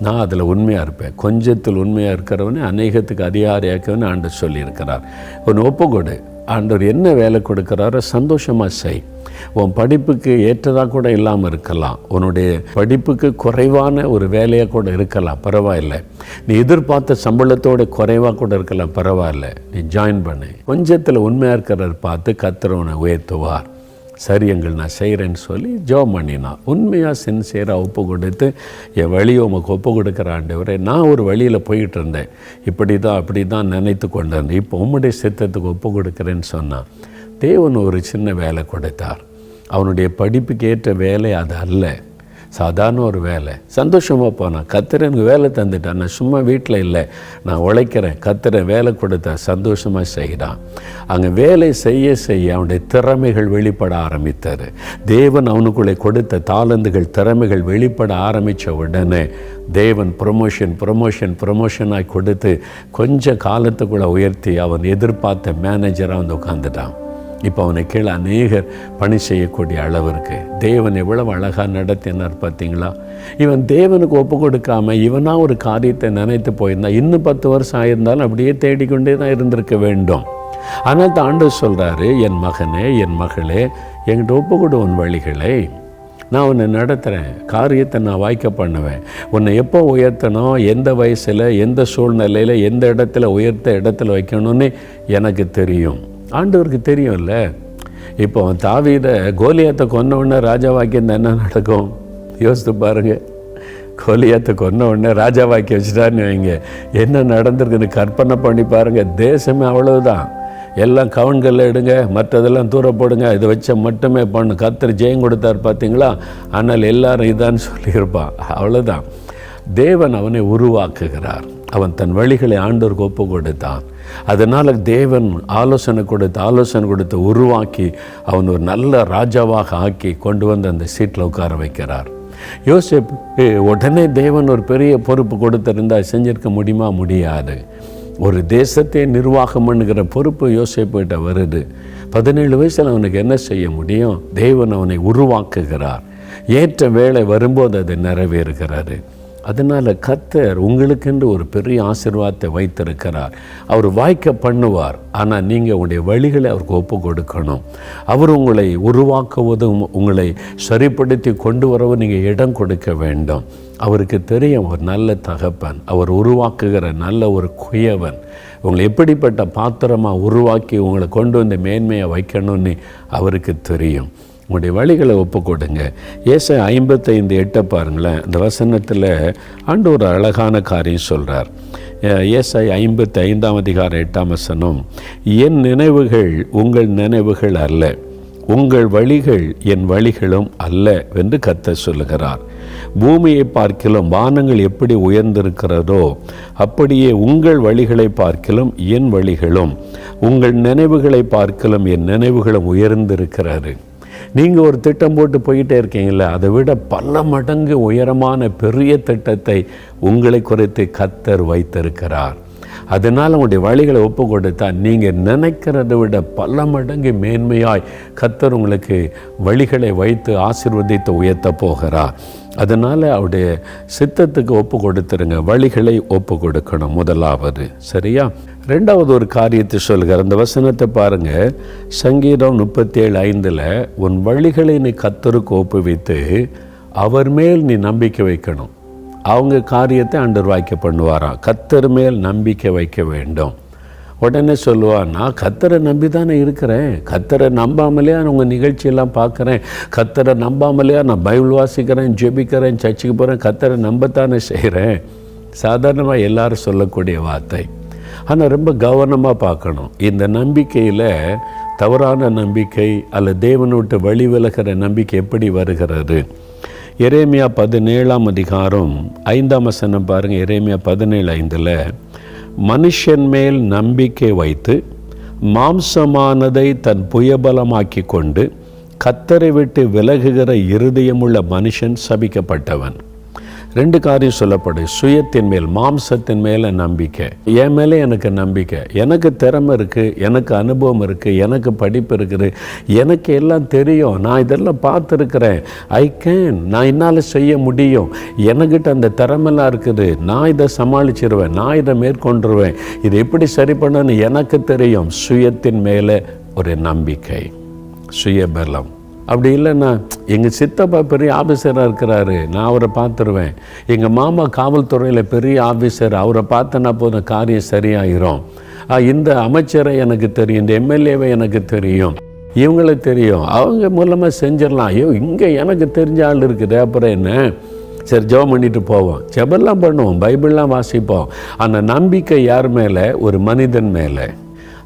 நான் அதில் உண்மையாக இருப்பேன். கொஞ்சத்தில் உண்மையாக இருக்கிறவனே அநேகத்துக்கு அதிகாரியாக்கவனே ஆண்டவர் சொல்லியிருக்கிறார். ஒன்று ஒப்பு கொடு. ஆண்டவர் என்ன வேலை கொடுக்குறாரோ சந்தோஷமாக செய். உன் படிப்புக்கு ஏற்றதாக கூட இல்லாமல் இருக்கலாம், உன்னுடைய படிப்புக்கு குறைவான ஒரு வேலையாக கூட இருக்கலாம், பரவாயில்லை. நீ எதிர்பார்த்த சம்பளத்தோட குறைவாக கூட இருக்கலாம், பரவாயில்ல. நீ ஜாயின் பண்ணு. கொஞ்சத்தில் உண்மையாக இருக்கிறத பார்த்து கர்த்தர் உயர்த்துவார். சரி நான் செய்கிறேன்னு சொல்லி ஜெபம் பண்ணினான். உண்மையாக சின்சியராக ஒப்பு கொடுத்து, என் வழியை உமக்கு ஒப்பு கொடுக்குற ஆண்டவரே, நான் ஒரு வழியில் போயிட்டு இருந்தேன், இப்படி தான் அப்படி தான் நினைத்து கொண்டிருந்தேன், இப்போ உம்முடைய சித்தத்துக்கு ஒப்பு கொடுக்குறேன்னு சொன்னான். தேவன் ஒரு சின்ன வேலை கொடுத்தார். அவனுடைய படிப்புக்கு ஏற்ற வேலை அது அல்ல, சாதாரண ஒரு வேலை. சந்தோஷமாக போனான். கர்த்தர் எனக்கு வேலை தந்துட்டான், நான் சும்மா வீட்டில் இல்லை, நான் உழைக்கிறேன், கர்த்தர் வேலை கொடுத்தா சந்தோஷமாக செய்கிறான். அங்கே வேலை செய்ய செய்ய அவனுடைய திறமைகள் வெளிப்பட ஆரம்பித்தார். தேவன் அவனுக்குள்ளே கொடுத்த தாளந்துகள் திறமைகள் வெளிப்பட ஆரம்பித்த உடனே தேவன் ப்ரொமோஷனாக கொடுத்து கொஞ்சம் காலத்துக்குள்ளே உயர்த்தி அவன் எதிர்பார்த்த மேனேஜராக உட்காந்துட்டான். இப்போ அவனை கீழே அநேகர் பணி செய்யக்கூடிய அளவிற்கு தேவன் எவ்வளவு அழகாக நடத்தினார் பார்த்தீங்களா? இவன் தேவனுக்கு ஒப்பு கொடுக்காம இவனாக ஒரு காரியத்தை நினைத்து போயிருந்தான், இன்னும் 10 வருஷம் ஆயிருந்தாலும் அப்படியே தேடிக்கொண்டே தான் இருந்திருக்க வேண்டும். ஆனால் ஆண்டவர் சொல்கிறாரு, என் மகனே, என் மகளே, என்கிட்ட ஒப்பு கொடு உன் வழிகளை, நான் உன்னை நடத்துகிறேன், காரியத்தை நான் வாய்க்க பண்ணுவேன். உன்னை எப்போ உயர்த்தணும், எந்த வயசில், எந்த சூழ்நிலையில், எந்த இடத்துல வைக்கணும்னு எனக்கு தெரியும். ஆண்டவருக்கு தெரியும்ல. இப்போ தாவீதை கோலியாத்தை கொன்னவுடனே ராஜாவாக்கியம் என்ன நடக்கும் யோசித்து பாருங்கள். கோலியாத்தை கொன்னவுடனே ராஜாவாக்கி வச்சுட்டான்னு வைங்க, என்ன நடந்திருக்குன்னு கற்பனை பண்ணி பாருங்கள். தேசமே அவ்வளவுதான். எல்லாம் கவுன்களில் எடுங்க, மற்றதெல்லாம் தூர போடுங்க, இதை வச்ச மட்டுமே பண்ணு. கர்த்தர் ஜெயம் கொடுத்தார் பார்த்தீங்களா? ஆனால் எல்லாரும் இதான்னு சொல்லியிருப்பான். அவ்வளோதான். தேவன் அவனை உருவாக்குகிறார். அவன் தன் வழிகளை ஆண்டவருக்கு ஒப்பு கொடுத்தான். அதனால் தேவன் ஆலோசனை கொடுத்து உருவாக்கி அவன் ஒரு நல்ல ராஜாவாக ஆக்கி கொண்டு வந்து அந்த சீட்டில் உட்கார வைக்கிறார். யோசேப்பு உடனே தேவன் ஒரு பெரிய பொறுப்பு கொடுத்திருந்தால் செஞ்சிருக்க முடியாது. ஒரு தேசத்தை நிர்வாகம் பண்ணுகிற பொறுப்பு யோசேப்புகிட்ட வருது. 17 வயசில் அவனுக்கு என்ன செய்ய முடியும்? தேவன் அவனை உருவாக்குகிறார். ஏற்ற வேளை வரும்போது அதை நிறைவேறுகிறாரு. அதனால் கர்த்தர் உங்களுக்கென்று ஒரு பெரிய ஆசீர்வாதத்தை வைத்திருக்கிறார். அவர் வாய்க்க பண்ணுவார். ஆனால் நீங்கள் உங்களுடைய வழிகளை அவருக்கு ஒப்பு கொடுக்கணும். அவர் உங்களை உருவாக்குவதும் உங்களை சரிப்படுத்தி கொண்டு வரவும் நீங்கள் இடம் கொடுக்க வேண்டும். அவருக்கு தெரியும் ஒரு நல்ல தகப்பன், அவர் உருவாக்குகிற நல்ல ஒரு குயவன். உங்களை எப்படிப்பட்ட பாத்திரமாக உருவாக்கி உங்களை கொண்டு வந்து மேன்மையை வைக்கணும்னு அவருக்கு தெரியும். உங்களுடைய வழிகளை ஒப்பு கொடுங்க. ஏசாயா 55:8 பாருங்களேன். அந்த வசனத்தில் ஆண்டு ஒரு அழகான காரியம் சொல்கிறார். ஏசாயா 55:8 என் நினைவுகள் உங்கள் நினைவுகள் அல்ல, உங்கள் வழிகள் என் வழிகளும் அல்ல என்று கர்த்தர் சொல்லுகிறார். பூமியை பார்க்கிலும் வானங்கள் எப்படி உயர்ந்திருக்கிறதோ அப்படியே உங்கள் வழிகளை பார்க்கிலும் என் வழிகளும், உங்கள் நினைவுகளை பார்க்கிலும் என் நினைவுகளும் உயர்ந்திருக்கிறது. நீங்கள் ஒரு திட்டம் போட்டு போயிட்டே இருக்கீங்களே, அதை விட பல மடங்கு உயரமான பெரிய திட்டத்தை உங்களை குறித்து கர்த்தர் வைத்திருக்கிறார். அதனால் உங்களுடைய வழிகளை ஒப்பு கொடுத்தா நீங்கள் நினைக்கிறத விட பல மடங்கு மேன்மையாய் கர்த்தர் உங்களுக்கு வழிகளை வைத்து ஆசீர்வதித்து உயர்த்த போகிறார். அதனால் அவருடைய சித்தத்துக்கு ஒப்பு கொடுத்துருங்க. வழிகளை ஒப்பு கொடுக்கணும் முதலாவது, சரியா? ரெண்டாவது ஒரு காரியத்தை சொல்கிறார். அந்த வசனத்தை பாருங்கள். சங்கீதம் 37:5 உன் வழிகளை நீ கர்த்தருக்கு ஒப்புவித்து அவர் மேல் நீ நம்பிக்கை வைக்கணும். அவங்க காரியத்தை ஆண்டவர் வாய்க்க பண்ணுவாராம். கர்த்தர் மேல் நம்பிக்கை வைக்க வேண்டும். உடனே சொல்லுவான், நான் கர்த்தரை நம்பி தானே இருக்கிறேன், கர்த்தரை நம்பாமலையா நான் உங்கள் நிகழ்ச்சியெல்லாம் பார்க்குறேன், கர்த்தரை நம்பாமலையா நான் பைபிள் வாசிக்கிறேன், ஜெபிக்கிறேன், சர்ச்சுக்கு போகிறேன், கர்த்தரை நம்பத்தானே செய்கிறேன். சாதாரணமாக எல்லாரும் சொல்லக்கூடிய வார்த்தை. ஆனால் ரொம்ப கவனமாக பார்க்கணும். இந்த நம்பிக்கையில் தவறான நம்பிக்கை அல்லது தேவனை விட்டு வழி விலகிற நம்பிக்கை எப்படி வருகிறது? எரேமியா 17:5 பாருங்கள். எரேமியா 17:5 மனுஷன் மேல் நம்பிக்கை வைத்து மாம்சமானதை தன் புயபலமாக்கி கொண்டு கர்த்தரை விட்டு விலகுகிற இருதயமுள்ள மனுஷன் சபிக்கப்பட்டவன். 2 காரியம் சொல்லப்படும். சுயத்தின் மேல், மாம்சத்தின் மேலே நம்பிக்கை. என் மேலே எனக்கு நம்பிக்கை, எனக்கு திறமை இருக்குது, எனக்கு அனுபவம் இருக்குது, எனக்கு படிப்பு இருக்குது, எனக்கு எல்லாம் தெரியும், நான் இதெல்லாம் பார்த்துருக்கிறேன், நான் என்னால் செய்ய முடியும், எனக்கிட்ட அந்த திறமெல்லாம் இருக்குது, நான் இதை சமாளிச்சிருவேன், நான் இதை மேற்கொண்டுருவேன், இது எப்படி சரி பண்ணணும்னு எனக்கு தெரியும். சுயத்தின் மேலே ஒரு நம்பிக்கை, சுயபலம். அப்படி இல்லைன்னா எங்கள் சித்தப்பா பெரிய ஆஃபீஸராக இருக்கிறாரு, நான் அவரை பார்த்துருவேன், எங்கள் மாமா காவல்துறையில் பெரிய ஆஃபீஸர், அவரை பார்த்தனா போதும் காரியம் சரியாயிரும், இந்த அமைச்சரை எனக்கு தெரியும், இந்த எம்எல்ஏவை எனக்கு தெரியும், இவங்களை தெரியும், அவங்க மூலமாக செஞ்சிடலாம், ஐயோ இங்கே எனக்கு தெரிஞ்ச ஆள் இருக்குது, அப்புறம் என்ன, சரி ஜெபம் பண்ணிட்டு போவோம், ஜெபம்லாம் பண்ணுவோம், பைபிள்லாம் வாசிப்போம். அந்த நம்பிக்கை யார் மேலே? ஒரு மனிதன் மேலே.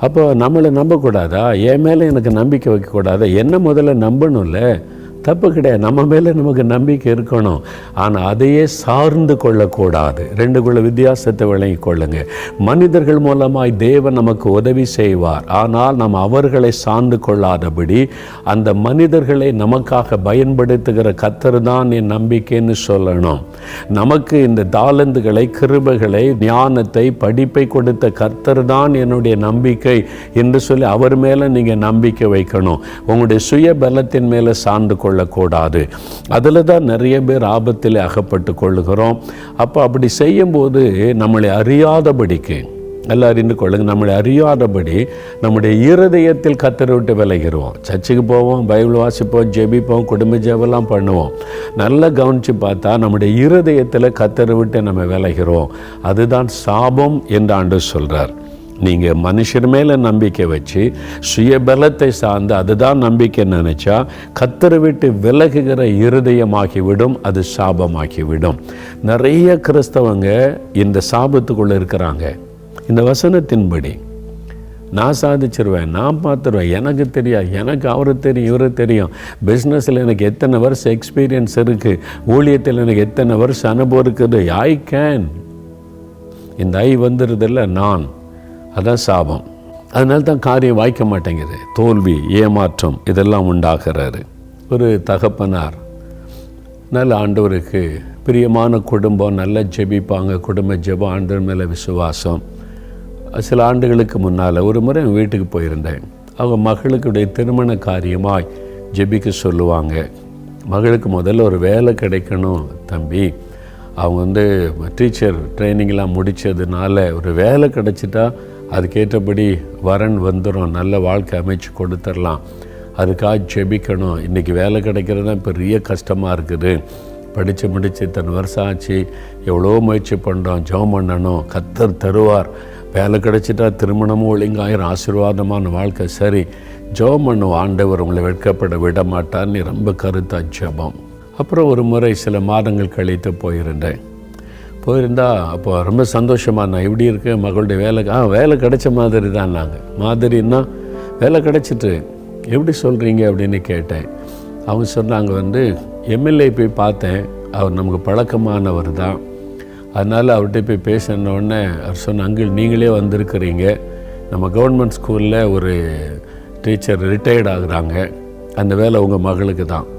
அப்போ நம்மளை நம்பக்கூடாதா? என் மேலே எனக்கு நம்பிக்கை வைக்கக்கூடாதா? என்ன முதல்ல நம்பணும்ல, தப்பு கிடையாது, நம்ம மேலே நமக்கு நம்பிக்கை இருக்கணும். ஆனால் அதையே சார்ந்து கொள்ளக்கூடாது. ரெண்டுக்குள்ள வித்தியாசத்தை விளங்கி கொள்ளுங்க. மனிதர்கள் மூலமாய் தேவன் நமக்கு உதவி செய்வார், ஆனால் நாம் அவர்களை சார்ந்து கொள்ளாதபடி அந்த மனிதர்களை நமக்காக பயன்படுத்துகிற கர்த்தர் தான் என் நம்பிக்கைன்னு சொல்லணும். நமக்கு இந்த தாளந்துகளை, கிருபைகளை, ஞானத்தை, படிப்பை கொடுத்த கர்த்தர் தான் என்னுடைய நம்பிக்கை என்று சொல்லி அவர் மேலே நீங்கள் நம்பிக்கை வைக்கணும். உங்களுடைய சுய பலத்தின் மேலே சார்ந்து கொள்ளக்கூடாது. அதில் தான் நிறைய பேர் ஆபத்தில் அகப்பட்டு கொள்ளுகிறோம். அப்போ அப்படி செய்யும்போது நம்மளை அறியாதபடிக்கு, எல்லாம் அறிந்து கொள்ளுங்க, நம்மளை அறியாதபடி நம்முடைய இருதயத்தில் கர்த்தரை விட்டு விலகிடுவோம். சர்ச்சுக்கு போவோம், பைபிள் வாசிப்போம், ஜெபிப்போம், குடும்ப ஜெபெல்லாம் பண்ணுவோம். நல்லா கவனித்து பார்த்தா நம்முடைய இருதயத்தில் கர்த்தரை விட்டு நம்ம விலகிறோம். அதுதான் சாபம் என்று ஆண்டவர் சொல்கிறார். நீங்கள் மனுஷர் மேலே நம்பிக்கை வச்சு சுயபலத்தை சார்ந்து அதுதான் நம்பிக்கை நினச்சா கர்த்தரை விட்டு விலகுகிற இருதயமாகிவிடும், அது சாபமாகிவிடும். நிறைய கிறிஸ்தவங்க இந்த சாபத்துக்குள்ளே இருக்கிறாங்க. இந்த வசனத்தின்படி நான் சாதிச்சிருவேன், நான் பார்த்துருவேன், எனக்கு தெரியாது, எனக்கு அவரு தெரியும், இவரு தெரியும், பிஸ்னஸில் எனக்கு எத்தனை வருஷம் எக்ஸ்பீரியன்ஸ் இருக்குது, ஊழியத்தில் எனக்கு எத்தனை வருஷம் அனுபவம் இருக்குது, ஐ கேன், இந்த ஐ வந்துடுறதில்ல, நான், அதான் சாபம். அதனால தான் காரியம் வாய்க்க மாட்டேங்குது, தோல்வி, ஏமாற்றம் இதெல்லாம் உண்டாகிறாரு. ஒரு தகப்பனார் நல்ல ஆண்டவருக்கு பிரியமான குடும்பம், நல்லா ஜெபிப்பாங்க, குடும்ப ஜெபம், ஆண்டவர் மேலே விசுவாசம். சில ஆண்டுகளுக்கு முன்னால் ஒரு முறை என் வீட்டுக்கு போயிருந்தேன். அவங்க மகளுக்குடைய திருமண காரியமாய் ஜெபிக்க சொல்லுவாங்க. மகளுக்கு முதல்ல ஒரு வேலை கிடைக்கணும் தம்பி, அவங்க டீச்சர் ட்ரைனிங்லாம் முடித்ததுனால ஒரு வேலை கிடைச்சிட்டா அதுக்கேற்றபடி வரன் வந்துடும், நல்ல வாழ்க்கை அமைச்சு கொடுத்துடலாம், அதுக்காக ஜெபிக்கணும். இன்றைக்கி வேலை கிடைக்கிறது தான் பெரிய கஷ்டமாக இருக்குது, படித்து முடித்து இத்தனை வருஷம் ஆச்சு, எவ்வளோ முயற்சி பண்ணுறோம், ஜெபம் பண்ணணும், கர்த்தர் தருவார், வேலை கிடைச்சிட்டா திருமணமும் ஒழுங்காயிரம், ஆசீர்வாதமான வாழ்க்கை. சரி ஜெபம் பண்ணுவோம், ஆண்டவர் உங்களை வெட்கப்பட விட மாட்டார்னு ரொம்ப கருத்தாக ஜெபம். அப்புறம் ஒரு முறை சில மாதங்கள் கழித்து போயிருந்தா அப்போ ரொம்ப சந்தோஷமாக, நான் எப்படி இருக்கேன், மகளுடைய வேலை கிடைச்ச மாதிரி தான். மாதிரின்னா வேலை கிடைச்சிட்டு எப்படி சொல்கிறீங்க அப்படின்னு கேட்டேன். அவங்க சொன்னாங்க, எம்எல்ஏ போய் பார்த்தேன், அவர் நமக்கு பழக்கமானவர் தான், அதனால் அவர்கிட்ட போய் பேசினோடனே அவர் சொன்ன, அங்கிள் நீங்களே வந்திருக்கிறீங்க, நம்ம கவர்மெண்ட் ஸ்கூலில் ஒரு டீச்சர் ரிட்டையர்ட் ஆகுறாங்க, அந்த வேலை உங்கள் மகளுக்கு தான்,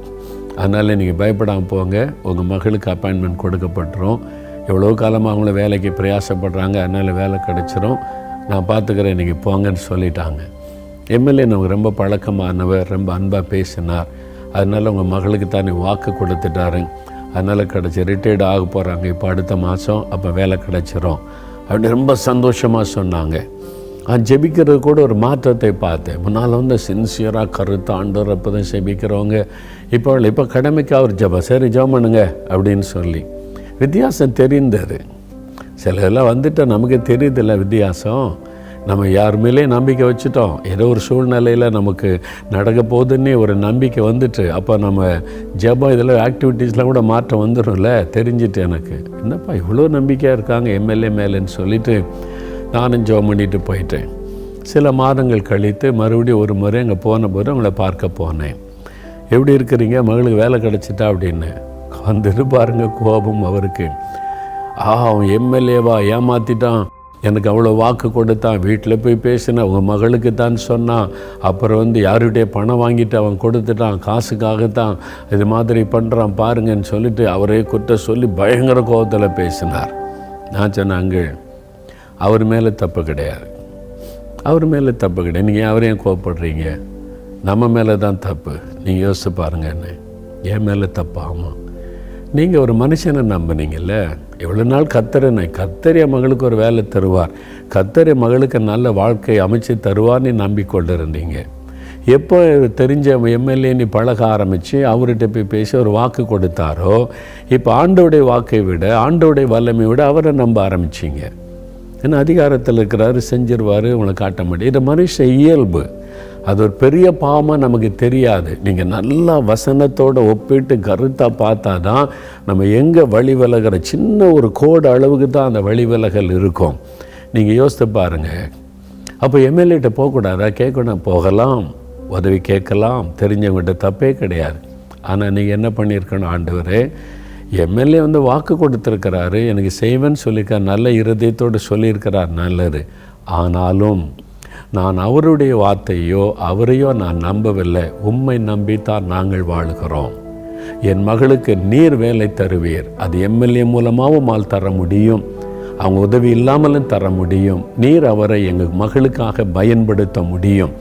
அதனால் நீங்கள் பயப்படாமல் போங்க, உங்கள் மகளுக்கு அப்பாயின்மெண்ட் கொடுக்கப்பட்டுரும், எவ்வளோ காலமாக அவங்கள வேலைக்கு பிரயாசப்படுறாங்க, அதனால் வேலை கிடச்சிரும், நான் பார்த்துக்கிறேன், நீங்கள் போங்கன்னு சொல்லிட்டாங்க. எம்எல்ஏ நமக்கு ரொம்ப பழக்கமானவர், ரொம்ப அன்பாக பேசினார், அதனால் உங்கள் மகளுக்கு தானே வாக்கு கொடுத்துட்டாரு, அதனால் கிடச்சி ரிட்டையர்டு ஆக போகிறாங்க இப்போ அடுத்த மாதம், அப்போ வேலை கிடச்சிரும் அப்படி ரொம்ப சந்தோஷமாக சொன்னாங்க. ஜெபிக்கிறது கூட ஒரு மாற்றத்தை பார்த்தேன். முன்னால் சின்சியராக கருத்து ஆண்டவர் அப்போ தான் ஜெபிக்கிறவங்க, இப்போ கடமைக்கு அவர் ஜெபம், சரி ஜெபம் பண்ணுங்க அப்படின்னு சொல்லி வித்தியாசம் தெரிந்தது. சிலதெல்லாம் வந்துட்டால் நமக்கு தெரியுதில்ல வித்தியாசம். நம்ம யார் மேலேயும் நம்பிக்கை வச்சுட்டோம். ஏதோ ஒரு சூழ்நிலையில் நமக்கு நடக்க போகுதுன்னே ஒரு நம்பிக்கை வந்துட்டு, அப்போ நம்ம ஜெபம் இதில் ஆக்டிவிட்டீஸ்லாம் கூட மாற்றம் வந்துடும்ல. தெரிஞ்சுட்டு எனக்கு என்னப்பா இவ்வளோ நம்பிக்கையாக இருக்காங்க எம்எல்ஏ மேலேன்னு சொல்லிவிட்டு நானும் ஜெபம் பண்ணிட்டு போயிட்டேன். சில மாதங்கள் கழித்து மறுபடியும் ஒரு முறை அங்கே போன போது அவங்கள பார்க்க போனேன். எப்படி இருக்கிறீங்க, மகளுக்கு வேலை கிடச்சிட்டா அப்படின்னு வந்துட்டு பாருங்க கோபம் அவருக்கு. அவன் எம்எல்ஏவா ஏமாற்றிட்டான், எனக்கு அவ்வளோ வாக்கு கொடுத்தான், வீட்டில் போய் பேசினேன், உங்கள் மகளுக்கு தான் சொன்னான், அப்புறம் யாருடைய பணம் வாங்கிட்டு அவன் கொடுத்துட்டான், காசுக்காகத்தான் இது மாதிரி பண்ணுறான் பாருங்கன்னு சொல்லிட்டு அவரே குற்றம் சொல்லி பயங்கர கோபத்தில் பேசினார். நான் சொன்னாங்க அவர் மேலே தப்பு கிடையாது, அவர் மேலே தப்பு கிடையாது, நீங்கள் அவரையும் கோவப்படுறீங்க, நம்ம மேலே தான் தப்பு, நீங்கள் யோசிச்சு பாருங்கன்னு. என் மேலே தப்பு? ஆமாம், நீங்கள் ஒரு மனுஷனை நம்பினீங்கல்ல, எவ்வளோ நாள் கர்த்தர் என் மகளுக்கு ஒரு வேலை தருவார், கர்த்தர் என் மகளுக்கு நல்ல வாழ்க்கை அமைச்சு தருவார்னு நம்பிக்கொண்டு இருந்தீங்க. எப்போ தெரிஞ்ச எம்எல்ஏ நீ பழக ஆரம்பித்து அவர்கிட்ட போய் பேசி ஒரு வாக்கு கொடுத்தாரோ, இப்போ ஆண்டோடைய வாக்கை விட ஆண்டோடைய வல்லமை விட அவரை நம்ப ஆரம்பிச்சிங்க. ஏன்னா அதிகாரத்தில் இருக்கிறாரு, செஞ்சிருவார், உங்களை காட்ட முடியும். இது மனுஷ இயல்பு. அது ஒரு பெரிய பாவமாக நமக்கு தெரியாது. நீங்கள் நல்லா வசனத்தோடு ஒப்பிட்டு கருத்தாக பார்த்தா தான் நம்ம எங்கே வழி விலகிற சின்ன ஒரு கோடு அளவுக்கு தான் அந்த வழி விலகல் இருக்கும். நீங்கள் யோசித்து பாருங்கள். அப்போ எம்எல்ஏட்ட போகக்கூடாதா? கேட்கணும், போகலாம், உதவி கேட்கலாம், தெரிஞ்சவங்ககிட்ட தப்பே கிடையாது. ஆனால் நீங்கள் என்ன பண்ணியிருக்கணும், ஆண்டவரே எம்எல்ஏ வாக்கு கொடுத்துருக்கிறாரு, எனக்கு செய்வேன்னு சொல்லியிருக்கார், நல்ல இருதயத்தோடு சொல்லியிருக்கிறார், நல்லது. ஆனாலும் நான் அவருடைய வார்த்தையோ அவரையோ நான் நம்பவில்லை, உம்மை நம்பித்தான் நாங்கள் வாழுகிறோம். என் மகளுக்கு நீர் வேலை தருவீர், அது எம்எல்ஏ மூலமாகவும் ஆள் தர முடியும், அவங்க உதவி இல்லாமலும் தர முடியும். நீர் அவரை எங்கள் மகளுக்காக பயன்படுத்த முடியும்,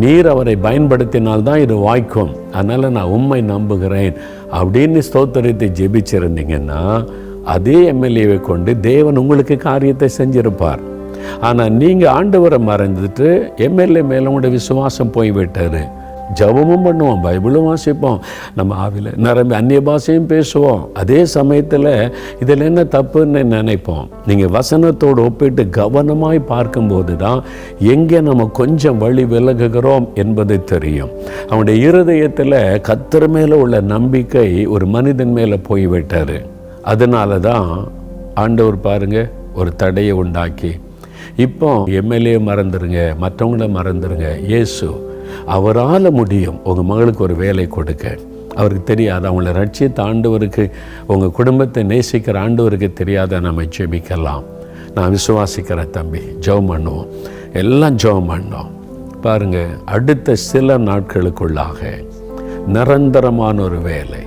நீர் அவரை பயன்படுத்தினால்தான் இது வாய்க்கும், அதனால் நான் உம்மை நம்புகிறேன் அப்படின்னு ஸ்தோத்திரத்தை ஜெபிச்சிருந்தீங்கன்னா அதே எம்எல்ஏவை கொண்டு தேவன் உங்களுக்கு காரியத்தை செஞ்சிருப்பார். ஆனால் நீங்கள் ஆண்டவரை மறந்துட்டு எம்எல்ஏ மேலே உங்களுடைய விசுவாசம் போய்விட்டார். ஜபமும் பண்ணுவோம், பைபிளும் வாசிப்போம், நம்ம ஆவில நிரம்பி அந்நிய பாஷையும் பேசுவோம். அதே சமயத்தில் இதில் என்ன தப்புன்னு நினைப்போம். நீங்கள் வசனத்தோடு ஒப்பிட்டு கவனமாய் பார்க்கும்போது தான் எங்கே நம்ம கொஞ்சம் வழி விலகுகிறோம் என்பது தெரியும். அவனுடைய இருதயத்தில் கர்த்தர் மேலே உள்ள நம்பிக்கை ஒரு மனிதன் மேலே போய்விட்டார். அதனால தான் ஆண்டவர் பாருங்க ஒரு தடையை உண்டாக்கி, இப்போ எம்எல்ஏ மறந்துடுங்க, மற்றவங்கள மறந்துடுங்க, இயேசு அவரால் முடியும் உங்கள் மகளுக்கு ஒரு வேலை கொடுக்க. அவருக்கு தெரியாது, அவங்கள ரட்சித்த ஆண்டவருக்கு, உங்கள் குடும்பத்தை நேசிக்கிற ஆண்டவருக்கு தெரியாத நம்ம ஜெபிக்கலாம். நான் விசுவாசிக்கிறேன் தம்பி, ஜெபம் பண்ணுவோம், எல்லாம் ஜெபம் பண்ணோம். பாருங்கள், அடுத்த சில நாட்களுக்குள்ளாக நிரந்தரமான ஒரு வேலை.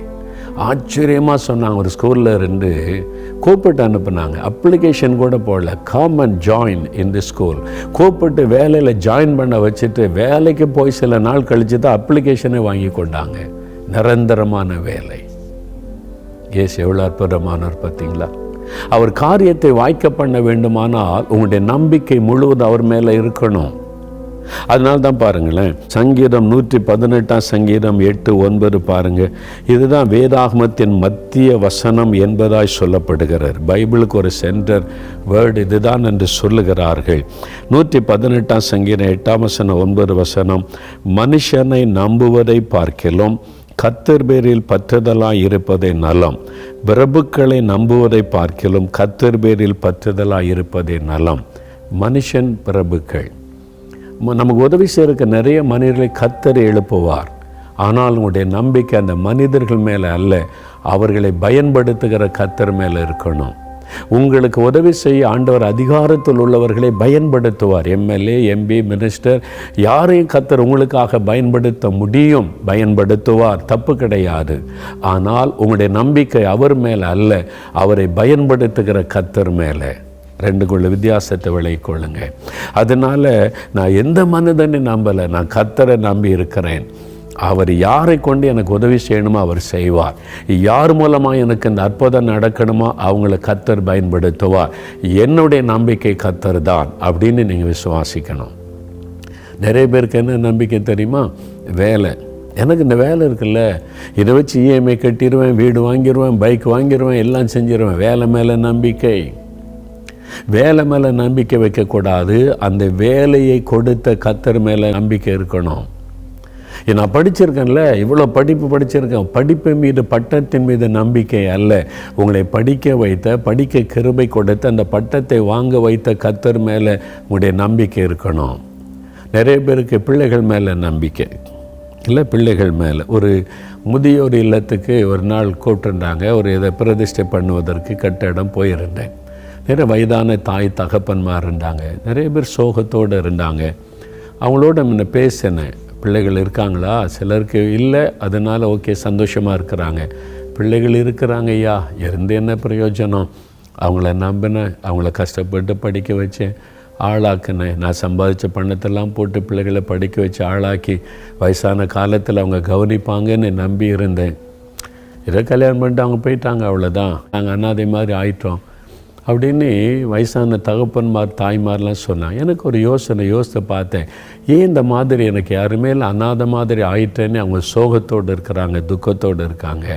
ஆச்சரியமாக சொன்னாங்க. ஒரு ஸ்கூலில் இருந்து கூப்பிட்டு அனுப்புனாங்க, அப்ளிகேஷன் கூட போடல, come and join in the school. கூப்பிட்டு வேலையில் ஜாயின் பண்ண வச்சுட்டு வேலைக்கு போய் சில நாள் கழித்து தான் அப்ளிகேஷனை வாங்கி கொண்டாங்க. நிரந்தரமான வேலை. ஏசு எவ்வளோ அற்புதமானவர் பார்த்தீங்களா? அவர் காரியத்தை வாய்க்க பண்ண வேண்டுமானால் உங்களுடைய நம்பிக்கை முழுவதும் அவர் மேலே இருக்கணும். அதனால தான் பாருங்களேன், சங்கீதம் 118 சங்கீதம் 8-9 பாருங்கள். இதுதான் வேதாகமத்தின் மத்திய வசனம் என்பதாய் சொல்லப்படுகிறார். பைபிளுக்கு ஒரு சென்டர் வேர்டு இதுதான் என்று சொல்லுகிறார்கள். 118 சங்கீதம் 8-9 மனுஷனை நம்புவதை பார்க்கிலும் கர்த்தர் பேரில் பற்றுதலாய் இருப்பதே நலம், பிரபுக்களை நம்புவதை பார்க்கிலும் கர்த்தர் பேரில் பற்றுதலாய் இருப்பதே நலம். மனுஷன் பிரபுக்கள், நமக்கு உதவி செய்யறதுக்கு நிறைய மனிதர்களை கர்த்தர் எழுப்புவார். ஆனால் உங்களுடைய நம்பிக்கை அந்த மனிதர்கள் மேலே அல்ல, அவர்களை பயன்படுத்துகிற கர்த்தர் மேலே இருக்கணும். உங்களுக்கு உதவி செய்ய ஆண்டவர் அதிகாரத்தில் உள்ளவர்களை பயன்படுத்துவார். எம்எல்ஏ, எம்பி, மினிஸ்டர், யாரையும் கர்த்தர் உங்களுக்காக பயன்படுத்த முடியும், பயன்படுத்துவார், தப்பு கிடையாது. ஆனால் உங்களுடைய நம்பிக்கை அவர் மேலே அல்ல, அவரை பயன்படுத்துகிற கர்த்தர் மேலே. ரெண்டுக்குள்ள வித்தியாசத்தை விளைக்கொள்ளுங்க. அதனால் நான் எந்த மனிதனை நம்பலை, நான் கர்த்தரை நம்பி இருக்கிறேன். அவர் யாரை கொண்டு எனக்கு உதவி செய்யணுமோ அவர் செய்வார். யார் மூலமாக எனக்கு இந்த அற்புதம் நடக்கணுமோ அவங்கள கர்த்தர் பயன்படுத்துவார். என்னுடைய நம்பிக்கை கர்த்தர் தான் அப்படின்னு நீங்கள் விசுவாசிக்கணும். நிறைய பேருக்கு என்ன நம்பிக்கை தெரியுமா? வேலை. எனக்கு இந்த வேலை இருக்குல்ல, இதை வச்சு இஎம்ஐ கட்டிடுவேன், வீடு வாங்கிடுவேன், பைக் வாங்கிடுவேன், எல்லாம் செஞ்சிடுவேன். வேலை மேலே நம்பிக்கை. வேலை மேலே நம்பிக்கை வைக்கக்கூடாது, அந்த வேலையை கொடுத்த கர்த்தர் மேலே நம்பிக்கை இருக்கணும். நான் படிச்சிருக்கேன்ல, இவ்வளோ படிப்பு படிச்சிருக்கேன், படிப்பு மீது பட்டத்தின் மீது நம்பிக்கை அல்ல, உங்களை படிக்க வைத்த, படிக்க கிருபை கொடுத்த, அந்த பட்டத்தை வாங்க வைத்த கர்த்தர் மேலே உங்களுடைய நம்பிக்கை இருக்கணும். நிறைய பேருக்கு பிள்ளைகள் மேலே நம்பிக்கை இல்லை, பிள்ளைகள் மேலே. ஒரு முதியோர் இல்லத்துக்கு ஒரு நாள் கூப்பிட்டுருந்தாங்க, ஒரு இதை பிரதிஷ்டை பண்ணுவதற்கு கட்டடம் போயிருந்தேன். நிறைய வயதான தாய் தகப்பன்மார் இருந்தாங்க, நிறைய பேர் சோகத்தோடு இருந்தாங்க. அவங்களோட முன்ன பேசினேன், பிள்ளைகள் இருக்காங்களா? சிலருக்கு இல்லை, அதனால் ஓகே சந்தோஷமாக இருக்கிறாங்க. பிள்ளைகள் இருக்கிறாங்க ஐயா, இருந்து என்ன பிரயோஜனம்? அவங்கள நம்பினேன், அவங்கள கஷ்டப்பட்டு படிக்க வச்சேன், ஆளாக்குனேன். நான் சம்பாதிச்ச பணத்தெல்லாம் போட்டு பிள்ளைகளை படிக்க வச்சு ஆளாக்கி வயசான காலத்தில் அவங்க கவனிப்பாங்கன்னு நம்பி இருந்தேன். இதை கல்யாணம் பண்ணிட்டு அவங்க போயிட்டாங்க, அவ்வளோதான், நாங்கள் அனாதை மாதிரி ஆயிட்டோம் அப்படின்னு வயசான தகப்பன்மார் தாய்மார்லாம் சொன்னாங்க. எனக்கு ஒரு யோசித்து பார்த்தேன், ஏன் இந்த மாதிரி எனக்கு யாருமே இல்லை, அனாத மாதிரி ஆயிட்டேன்னு அவங்க சோகத்தோடு இருக்கிறாங்க, துக்கத்தோடு இருக்காங்க.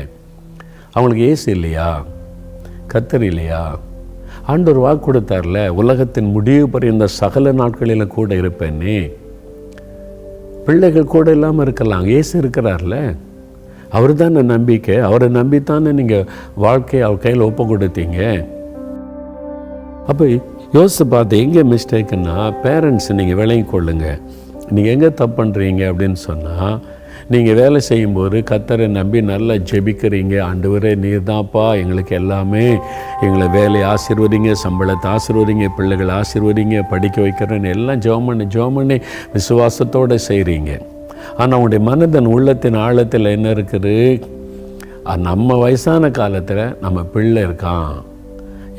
அவங்களுக்கு ஏசு இல்லையா? கர்த்தர் இல்லையா? ஆண்டவர் வாக்கு கொடுத்தார்ல, உலகத்தின் முடிவு பறிந்த சகல நாட்களில் கூட இருப்பேன்னே. பிள்ளைகள் கூட இல்லாமல் இருக்கலாம், ஏசு இருக்கிறார்ல, அவர் தானே நம்பிக்கை. அவரை நம்பித்தானே நீங்கள் வாழ்க்கையை அவர் கையில் ஒப்பு கொடுத்தீங்க. அப்போ யோசித்து பார்த்து எங்கே மிஸ்டேக்குன்னா, பேரண்ட்ஸ் நீங்கள் விளங்கி கொள்ளுங்க. நீங்கள் எங்கே தப்பு பண்ணுறீங்க அப்படின்னு சொன்னால், நீங்கள் வேலை செய்யும்போது கர்த்தரை நம்பி நல்லா ஜெபிக்கிறீங்க, ஆண்டவரே நீர் தான்ப்பா எங்களுக்கு எல்லாமே, எங்களை வேலையை ஆசீர்வதிங்க, சம்பளத்தை ஆசீர்வதிங்க, பிள்ளைகளை ஆசீர்வதிங்க, படிக்க வைக்கிறேன்னு எல்லாம் ஜெபம் பண்ணி விசுவாசத்தோடு செய்கிறீங்க. ஆனால் உங்களுடைய மனதன் உள்ளத்தின் ஆழத்தில் என்ன இருக்குது? நம்ம வயசான காலத்தில் நம்ம பிள்ளை இருக்கான்,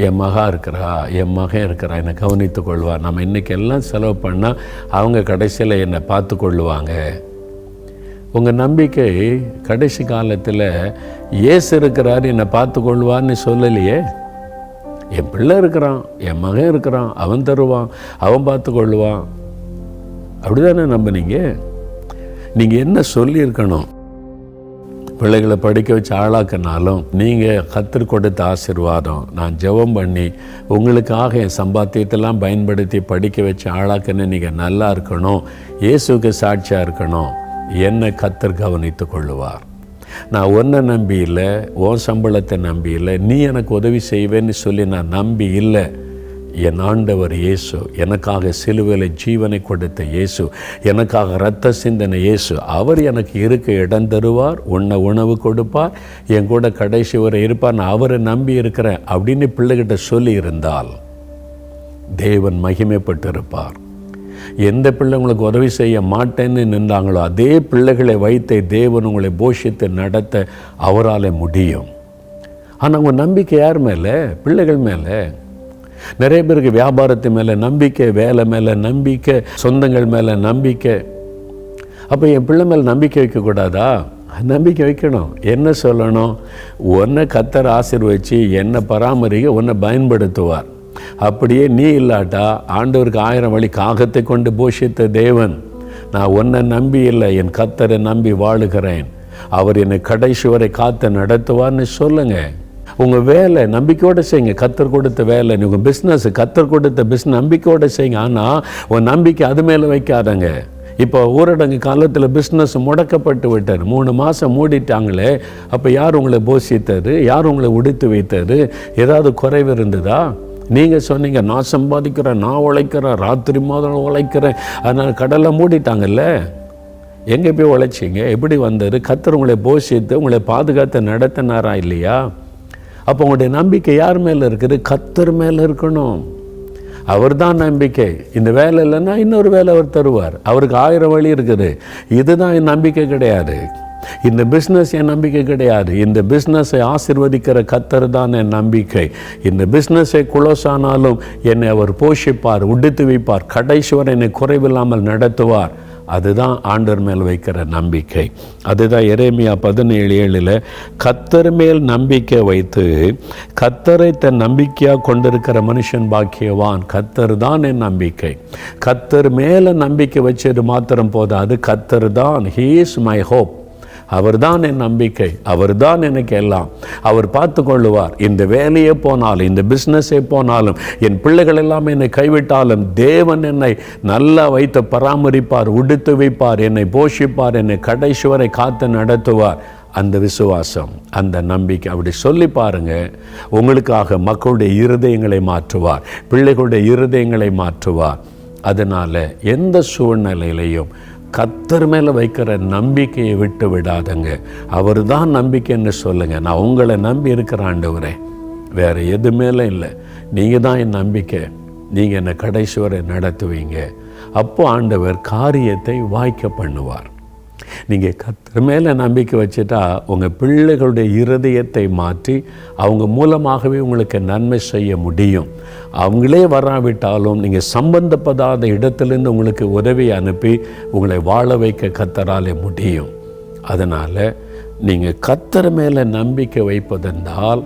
என் மகா இருக்கிறா, என் மகன் இருக்கிறா, என்னை கவனித்து கொள்வா, நம்ம இன்றைக்கி எல்லாம் செலவு பண்ணால் அவங்க கடைசியில் என்னை பார்த்து கொள்ளுவாங்க. உங்கள் நம்பிக்கை கடைசி காலத்தில் ஏசு இருக்கிறார் என்னை பார்த்து கொள்வான்னு சொல்லலையே. என் பிள்ளை இருக்கிறான், என் மகன் இருக்கிறான், அவன் தருவான், அவன் பார்த்து கொள்ளுவான், அப்படி தானே நம்பினீங்க. நீங்கள் என்ன சொல்லியிருக்கணும்? பிள்ளைகளை படிக்க வச்சு ஆளாக்கினாலும் நீங்கள் கர்த்தர் கொடுத்த ஆசீர்வாதம், நான் ஜெபம் பண்ணி உங்களுக்காக என் சம்பாத்தியத்தெல்லாம் பயன்படுத்தி படிக்க வச்சு ஆளாக்குன்னு நீங்கள் நல்லா இருக்கணும், இயேசுக்கு சாட்சியாக இருக்கணும், என்னை கர்த்தர் கவனித்து கொள்ளுவார். நான் உன்னை நம்பி இல்லை, உன் சம்பளத்தை நம்பி இல்லை, நீ எனக்கு உதவி செய்வேன்னு சொல்லி நான் நம்பி இல்லை. என் ஆண்டவர் இயேசு, எனக்காக சிலுவையில் ஜீவனை கொடுத்த இயேசு, எனக்காக இரத்த சிந்தனை இயேசு, அவர் எனக்கு இருக்க இடம் தருவார், உணவு கொடுப்பார், என் கூட கடைசி வரை இருப்பார், நான் அவரை நம்பி இருக்கிறேன் அப்படின்னு பிள்ளைகிட்ட சொல்லி இருந்தால் தேவன் மகிமைப்பட்டிருப்பார். எந்த பிள்ளை உங்களுக்கு உதவி செய்ய மாட்டேன்னு நின்றாங்களோ அதே பிள்ளைகளை வைத்து தேவன் உங்களை போஷித்து நடத்த அவரால் முடியும். ஆனால் உங்கள் நம்பிக்கை யார் மேலே? பிள்ளைகள் மேலே. நிறைய பேருக்கு வியாபாரத்து மேலே நம்பிக்கை, வேலை மேலே நம்பிக்கை, சொந்தங்கள் மேலே நம்பிக்கை. அப்போ என் பிள்ளை மேலே நம்பிக்கை வைக்கக்கூடாதா? நம்பிக்கை வைக்கணும். என்ன சொல்லணும்? உன்னை கர்த்தர் ஆசீர்வதிச்சு என்னை பராமரிக்க உன்னை பயன்படுத்துவார். அப்படியே நீ இல்லாட்டா ஆண்டவருக்கு 1000 வழி காகத்தை கொண்டு போஷித்த தேவன், நான் உன்னை நம்பி இல்லை, என் கர்த்தரை நம்பி வாழுகிறேன், அவர் என்னை கடைசி வரை காத்து நடத்துவார்னு சொல்லுங்கள். உங்கள் வேலை நம்பிக்கையோடு செய்யுங்க, கர்த்தர் கொடுத்த வேலை. உங்கள் பிஸ்னஸ் கர்த்தர் கொடுத்த பிஸ்னஸ் நம்பிக்கையோடு செய்யுங்க. ஆனால் உன் நம்பிக்கை அது மேலே வைக்காதங்க. இப்போ ஊரடங்கு காலத்தில் பிஸ்னஸ் முடக்கப்பட்டு விட்டார், 3 மாதம் மூடிட்டாங்களே. அப்போ யார் உங்களை போஷித்தது? யார் உங்களை உடுத்து வைத்தது? ஏதாவது குறைவு இருந்ததா? நீங்கள் சொன்னீங்க, நான் சம்பாதிக்கிறேன், நான் உழைக்கிறேன், ராத்திரி மாதம் உழைக்கிறேன், அதனால் கடலை மூடிட்டாங்கல்ல. எங்கே போய் உழைச்சிங்க? எப்படி வந்தது? கர்த்தர் உங்களை போஷித்து உங்களை பாதுகாத்து நடத்தினாரா இல்லையா? அப்போ உங்களுடைய நம்பிக்கை யார் மேலே இருக்குது? கர்த்தர் மேலே இருக்கணும். அவர் தான் நம்பிக்கை. இந்த வேலை இல்லைன்னா இன்னொரு வேலை அவர் தருவார். அவருக்கு 1000 வழி இருக்குது. இதுதான் என் நம்பிக்கை கிடையாது. இந்த பிஸ்னஸ் என் நம்பிக்கை கிடையாது. இந்த பிஸ்னஸை ஆசீர்வதிக்கிற கர்த்தர் தான் என் நம்பிக்கை. இந்த பிஸ்னஸை குளோஸ் ஆனாலும் என்னை அவர் போஷிப்பார், உடுத்து வைப்பார், கடைசி வரை என்னை குறைவில்லாமல் நடத்துவார். அதுதான் ஆண்டவர் மேல் வைக்கிற நம்பிக்கை. அதுதான் எரேமியா 17:7 கர்த்தர் மேல் நம்பிக்கை வைத்து கர்த்தரை தன் நம்பிக்கையாக கொண்டிருக்கிற மனுஷன் பாக்கியவான். கர்த்தர் தான் என் நம்பிக்கை. கர்த்தர் மேலே நம்பிக்கை வச்சது மாத்திரம் போதாது, கர்த்தர் தான், ஹீ இஸ் மை ஹோப். அவர்தான் என் நம்பிக்கை, அவர்தான் எனக்கு எல்லாம், அவர் பார்த்து கொள்ளுவார். இந்த வேலையே போனாலும், இந்த பிஸ்னஸே போனாலும், என் பிள்ளைகள் எல்லாம் என்னை கைவிட்டாலும் தேவன் என்னை நல்லா வைத்து பராமரிப்பார், உடுத்து வைப்பார், என்னை போஷிப்பார், என்னை கடைசி வரை காத்து நடத்துவார். அந்த விசுவாசம், அந்த நம்பிக்கை, அப்படி சொல்லி பாருங்க. உங்களுக்காக மக்களுடைய இருதயங்களை மாற்றுவார், பிள்ளைகளுடைய இருதயங்களை மாற்றுவார். அதனால எந்த சூழ்நிலையிலையும் கர்த்தர் மேலே வைக்கிற நம்பிக்கையை விட்டு விடாதங்க. அவர் தான் நம்பிக்கைன்னு சொல்லுங்க. நான் உங்களை நம்பி இருக்கிற ஆண்டவரே, வேற எது மேலே இல்லை, நீங்கள் தான் என் நம்பிக்கை, நீங்கள் என்னை கடைசி வரை நடத்துவீங்க. அப்போ ஆண்டவர் காரியத்தை வாய்க்க பண்ணுவார். நீங்கள் கர்த்தர் மேலே நம்பிக்கை வச்சுட்டா உங்கள் பிள்ளைகளுடைய இருதயத்தை மாற்றி அவங்க மூலமாகவே உங்களுக்கு நன்மை செய்ய முடியும். அவங்களே வராவிட்டாலும் நீங்கள் சம்பந்தப்படாத இடத்துலேருந்து உங்களுக்கு உதவி அனுப்பி உங்களை வாழ வைக்க கர்த்தராலே முடியும். அதனால் நீங்கள் கர்த்தர் மேலே நம்பிக்கை வைப்பதென்றால்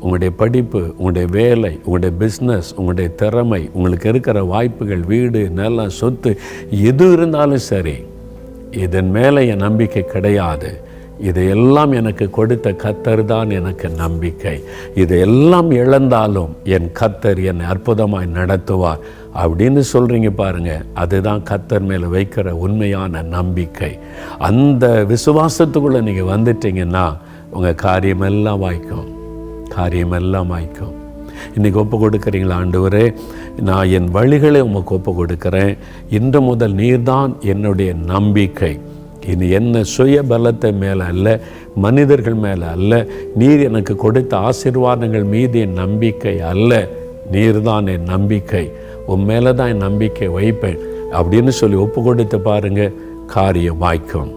உங்களுடைய படிப்பு, உங்களுடைய வேலை, உங்களுடைய பிஸ்னஸ், உங்களுடைய திறமை, உங்களுக்கு இருக்கிற வாய்ப்புகள், வீடு, நிலம், சொத்து எது இருந்தாலும் சரி, இதன் மேலே என் நம்பிக்கை கிடையாது, இதையெல்லாம் எனக்கு கொடுத்த கர்த்தர் தான் எனக்கு நம்பிக்கை, இதையெல்லாம் இழந்தாலும் என் கர்த்தர் என்னை அற்புதமாய் நடத்துவார் அப்படின்னு சொல்கிறீங்க பாருங்கள். அதுதான் கர்த்தர் மேலே வைக்கிற உண்மையான நம்பிக்கை. அந்த விசுவாசத்துக்குள்ளே நீங்கள் வந்துட்டீங்கன்னா உங்கள் காரியமெல்லாம் வாய்க்கும், காரியமெல்லாம் வாய்க்கும். இன்றைக்கி ஒப்பு கொடுக்குறீங்களா? ஆண்டவரே, நான் என் வழிகளை உமக்கு ஒப்பு கொடுக்குறேன். இன்று முதல் நீர்தான் என்னுடைய நம்பிக்கை. இனி என்ன சுய பலத்தை மேலே அல்ல, மனிதர்கள் மேலே அல்ல, நீர் எனக்கு கொடுத்த ஆசீர்வாதங்கள் மீது என் நம்பிக்கை அல்ல, நீர்தான் என் நம்பிக்கை, உன் மேலே தான் என் நம்பிக்கை வைப்பேன் அப்படின்னு சொல்லி ஒப்பு கொடுத்து பாருங்கள். காரியம் வாய்க்கும்.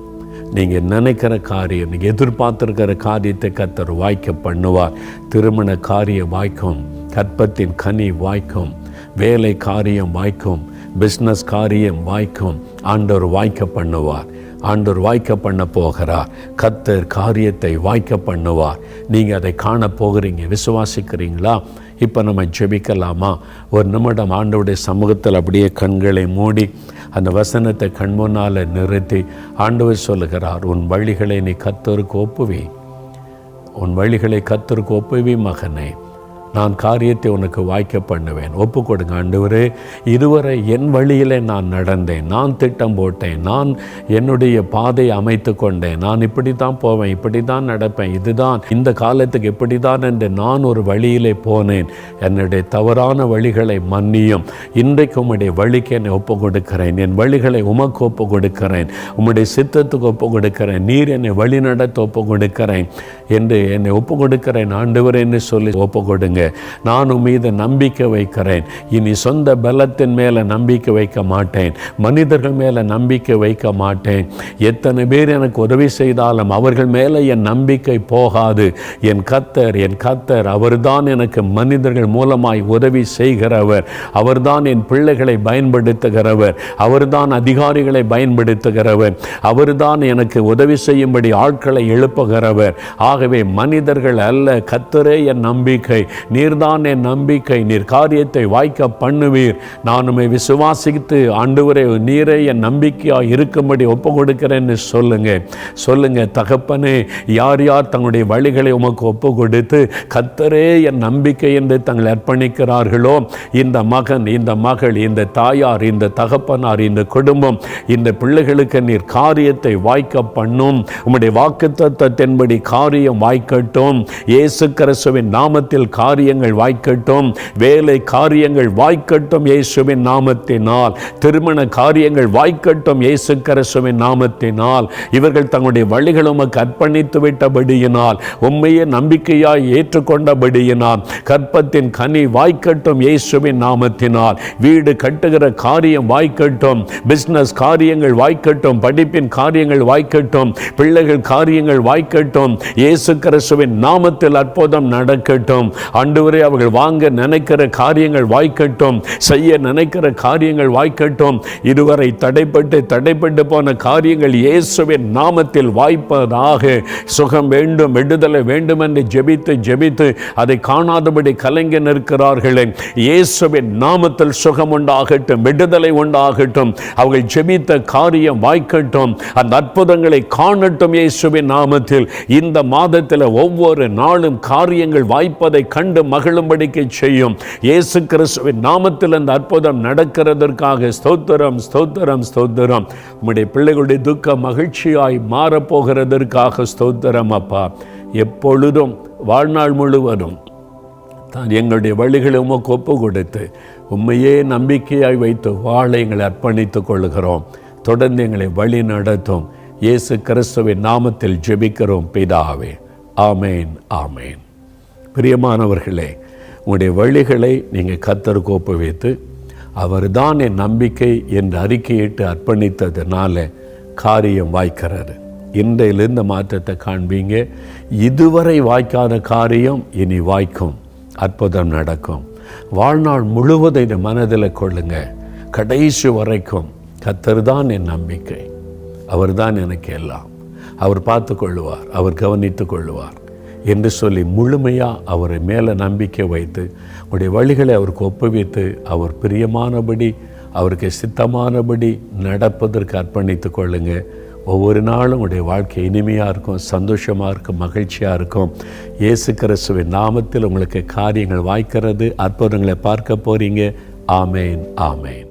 நீங்கள் நினைக்கிற காரியம், நீங்கள் எதிர்பார்த்துருக்கிற காரியத்தை கர்த்தர் வாய்க்க பண்ணுவார். திருமண காரியம் வாய்க்கும், கற்பத்தின் கனி வாய்க்கும், வேலை காரியம் வாய்க்கும், பிஸ்னஸ் காரியம் வாய்க்கும். ஆண்டவர் வாய்க்க பண்ணுவார். ஆண்டவர் வாய்க்க பண்ண போகிறார். கர்த்தர் காரியத்தை வாய்க்க பண்ணுவார். நீங்கள் அதை காண போகிறீங்க. விசுவாசிக்கிறீங்களா? இப்போ நம்ம ஜெபிக்கலாமா? ஒரு நிமிடம் ஆண்டவருடைய சமூகத்தில் அப்படியே கண்களை மூடி அந்த வசனத்தை கண் முன்னால் நிறுத்தி ஆண்டவர் சொல்லுகிறார், உன் வழிகளை நீ கர்த்தருக்கு ஒப்புவி, உன் வழிகளை கர்த்தருக்கு ஒப்புவி மகனே, நான் காரியத்தை உனக்கு வாய்க்க பண்ணுவேன். ஒப்பு கொடுங்க. ஆண்டவரே, இதுவரை என் வழியிலே நான் நடந்தேன், நான் திட்டம் போட்டேன், நான் என்னுடைய பாதை அமைத்து கொண்டேன், நான் இப்படி தான் போவேன், இப்படி தான் நடப்பேன், இதுதான் இந்த காலத்துக்கு இப்படி தான் என்று நான் ஒரு வழியிலே போனேன். என்னுடைய தவறான வழிகளை மன்னியும். இன்றைக்கு உம்முடைய வழிக்கு என்னை ஒப்பு கொடுக்கிறேன், என் வழிகளை உமக்கு ஒப்பு கொடுக்கிறேன், உம்முடைய சித்தத்துக்கு ஒப்பு கொடுக்கிறேன், நீர் என்னை வழி நடத்த ஒப்பு கொடுக்கிறேன் என்று என்னை ஒப்பு கொடுக்கிறேன் ஆண்டவரே என்று சொல்லி ஒப்பு கொடுங்க. நான் உன் மீது நம்பிக்கை வைக்கிறேன். இனி சொந்த பலத்தின் மேலே நம்பிக்கை வைக்க மாட்டேன், மனிதர்கள் மேலே நம்பிக்கை வைக்க மாட்டேன். எத்தனை பேர் எனக்கு உதவி செய்தாலும் அவர்கள் மேலே என் நம்பிக்கை போகாது. என் கர்த்தர் அவர்தான் எனக்கு மனிதர்கள் மூலமாய் உதவி செய்கிறவர், அவர்தான் என் பிள்ளைகளை பயன்படுத்துகிறவர், அவர்தான் அதிகாரிகளை பயன்படுத்துகிறவர், அவர்தான் எனக்கு உதவி செய்யும்படி ஆட்களை எழுப்புகிறவர். ஆகவே மனிதர்கள் அல்ல, கர்த்தரே என் நம்பிக்கை, நீர்தான் என் நம்பிக்கை, நீர் காரியத்தை வாய்க்க பண்ணுவீர். நானுமே விசுவாசித்து ஆண்டவரே நீரே என் நம்பிக்கையாக இருக்கும்படி ஒப்பு கொடுக்கிறேன்னு சொல்லுங்க. தகப்பனே, யார் யார் தங்களுடைய வழிகளை உமக்கு ஒப்பு கொடுத்து கர்த்தரே என் நம்பிக்கை என்று தங்களை அர்ப்பணிக்கிறார்களோ, இந்த மகன், இந்த மகள், இந்த தாயார், இந்த தகப்பனார், இந்த குடும்பம், இந்த பிள்ளைகளுக்கு நீர் காரியத்தை வாய்க்க பண்ணும். உம்முடைய வாக்குத்தத்தத்தின்படி காரியம் வாய்க்கட்டும். இயேசு கிறிஸ்துவின் நாமத்தில் காரியங்கள் வாய்க்கட்டும். வேலை காரியங்கள் வாய்க்கட்டும் இயேசுவின் நாமத்தினால். திருமண காரியங்கள் வாய்க்கட்டும் இயேசு கிறிஸ்துவின் நாமத்தினால். இவர்கள் தங்களுடைய வழிகளை உமக்கு அர்ப்பணித்து விட்டபடியினால், உம்மையே நம்பிக்கையாய் ஏற்றுக்கொண்டபடியினால், கற்பத்தின் கனி வாய்க்கட்டும் இயேசுவின் நாமத்தினால். வீடு கட்டுகிற காரியம் வாய்க்கட்டும், பிசினஸ் காரியங்கள் வாய்க்கட்டும், படிப்பின் காரியங்கள் வாய்க்கட்டும், பிள்ளைகள் காரியங்கள் வாய்க்கட்டும். இயேசு கிறிஸ்துவின் நாமத்தில் அற்புதம் நடக்கட்டும். ஆண்டவரே, அவர்கள் வாங்க நினைக்கிற காரியங்கள் வாய்க்கட்டும், செய்ய நினைக்கிற காரியங்கள் வாய்க்கட்டும். இதுவரை தடைப்பட்டு போன காரியங்கள் இயேசுவின் நாமத்தில் வாய்ப்பதாக. சுகம் வேண்டும், விடுதலை வேண்டும் என்று ஜெபித்து அதை காணாதபடி கலங்கி நிற்கிறார்களே, இயேசுவின் நாமத்தில் சுகம் உண்டாகட்டும், விடுதலை உண்டாகட்டும். அவர்கள் ஜெபித்த காரியம் வாய்க்கட்டும், அந்த அற்புதங்களை காணட்டும் இயேசுவின் நாமத்தில். இந்த மாதத்தில் ஒவ்வொரு நாளும் காரியங்கள் வாய்ப்பதை கண்டு மகிழும்படிக்கு செய்யும். இயேசு கிறிஸ்துவின் நாமத்தில் அந்த அற்புதம் நடக்கிறதற்காக ஸ்தோத்திரம், ஸ்தோத்திரம், ஸ்தோத்திரம். உம்முடைய பிள்ளைகளுடைய துக்க மகிழ்ச்சியாய் மாறப்போகிறதற்காக ஸ்தோத்திரம் அப்பா. எப்பொழுதும் வாழ்நாள் முழுவதும் தான் எங்களுடைய வழிகளை உமக்கு ஒப்பு கொடுத்து உண்மையே நம்பிக்கையாய் வைத்து வாழ எங்களை அர்ப்பணித்துக் கொள்கிறோம். தொடர்ந்து எங்களை வழி நடத்தும். இயேசு கிறிஸ்துவின் நாமத்தில் ஜெபிக்கிறோம் பிதாவே. ஆமேன், ஆமேன். பிரியமானவர்களே, உங்களுடைய வழிகளை நீங்கள் கர்த்தருக்கு ஒப்புவித்து அவர் தான் என் நம்பிக்கை என்று அறிக்கையிட்டு அர்ப்பணித்ததுனால காரியம் வாய்க்கிறது. இன்றையிலிருந்து மாற்றத்தை காண்பீங்க. இதுவரை வாய்க்காத காரியம் இனி வாய்க்கும், அற்புதம் நடக்கும். வாழ்நாள் முழுவதும் இதை மனதில் கொள்ளுங்க. கடைசி வரைக்கும் கர்த்தர் தான் என் நம்பிக்கை, அவர் தான் எனக்கு எல்லாம், அவர் பார்த்து கொள்ளுவார், அவர் கவனித்து கொள்ளுவார் என்று சொல்லி முழுமையாக அவரை மேலே நம்பிக்கை வைத்து உடைய வழிகளை அவருக்கு ஒப்புவித்து அவர் பிரியமானபடி, அவருக்கு சித்தமானபடி நடப்பதற்கு அர்ப்பணித்து கொள்ளுங்க. ஒவ்வொரு நாளும் உடைய வாழ்க்கை இனிமையாக இருக்கும், சந்தோஷமாக இருக்கும், மகிழ்ச்சியாக இருக்கும். இயேசு கிறிஸ்துவின் நாமத்தில் உங்களுக்கு காரியங்கள் வாய்க்கிறது, அற்புதங்களை பார்க்க போகிறீங்க. ஆமேன், ஆமேன்.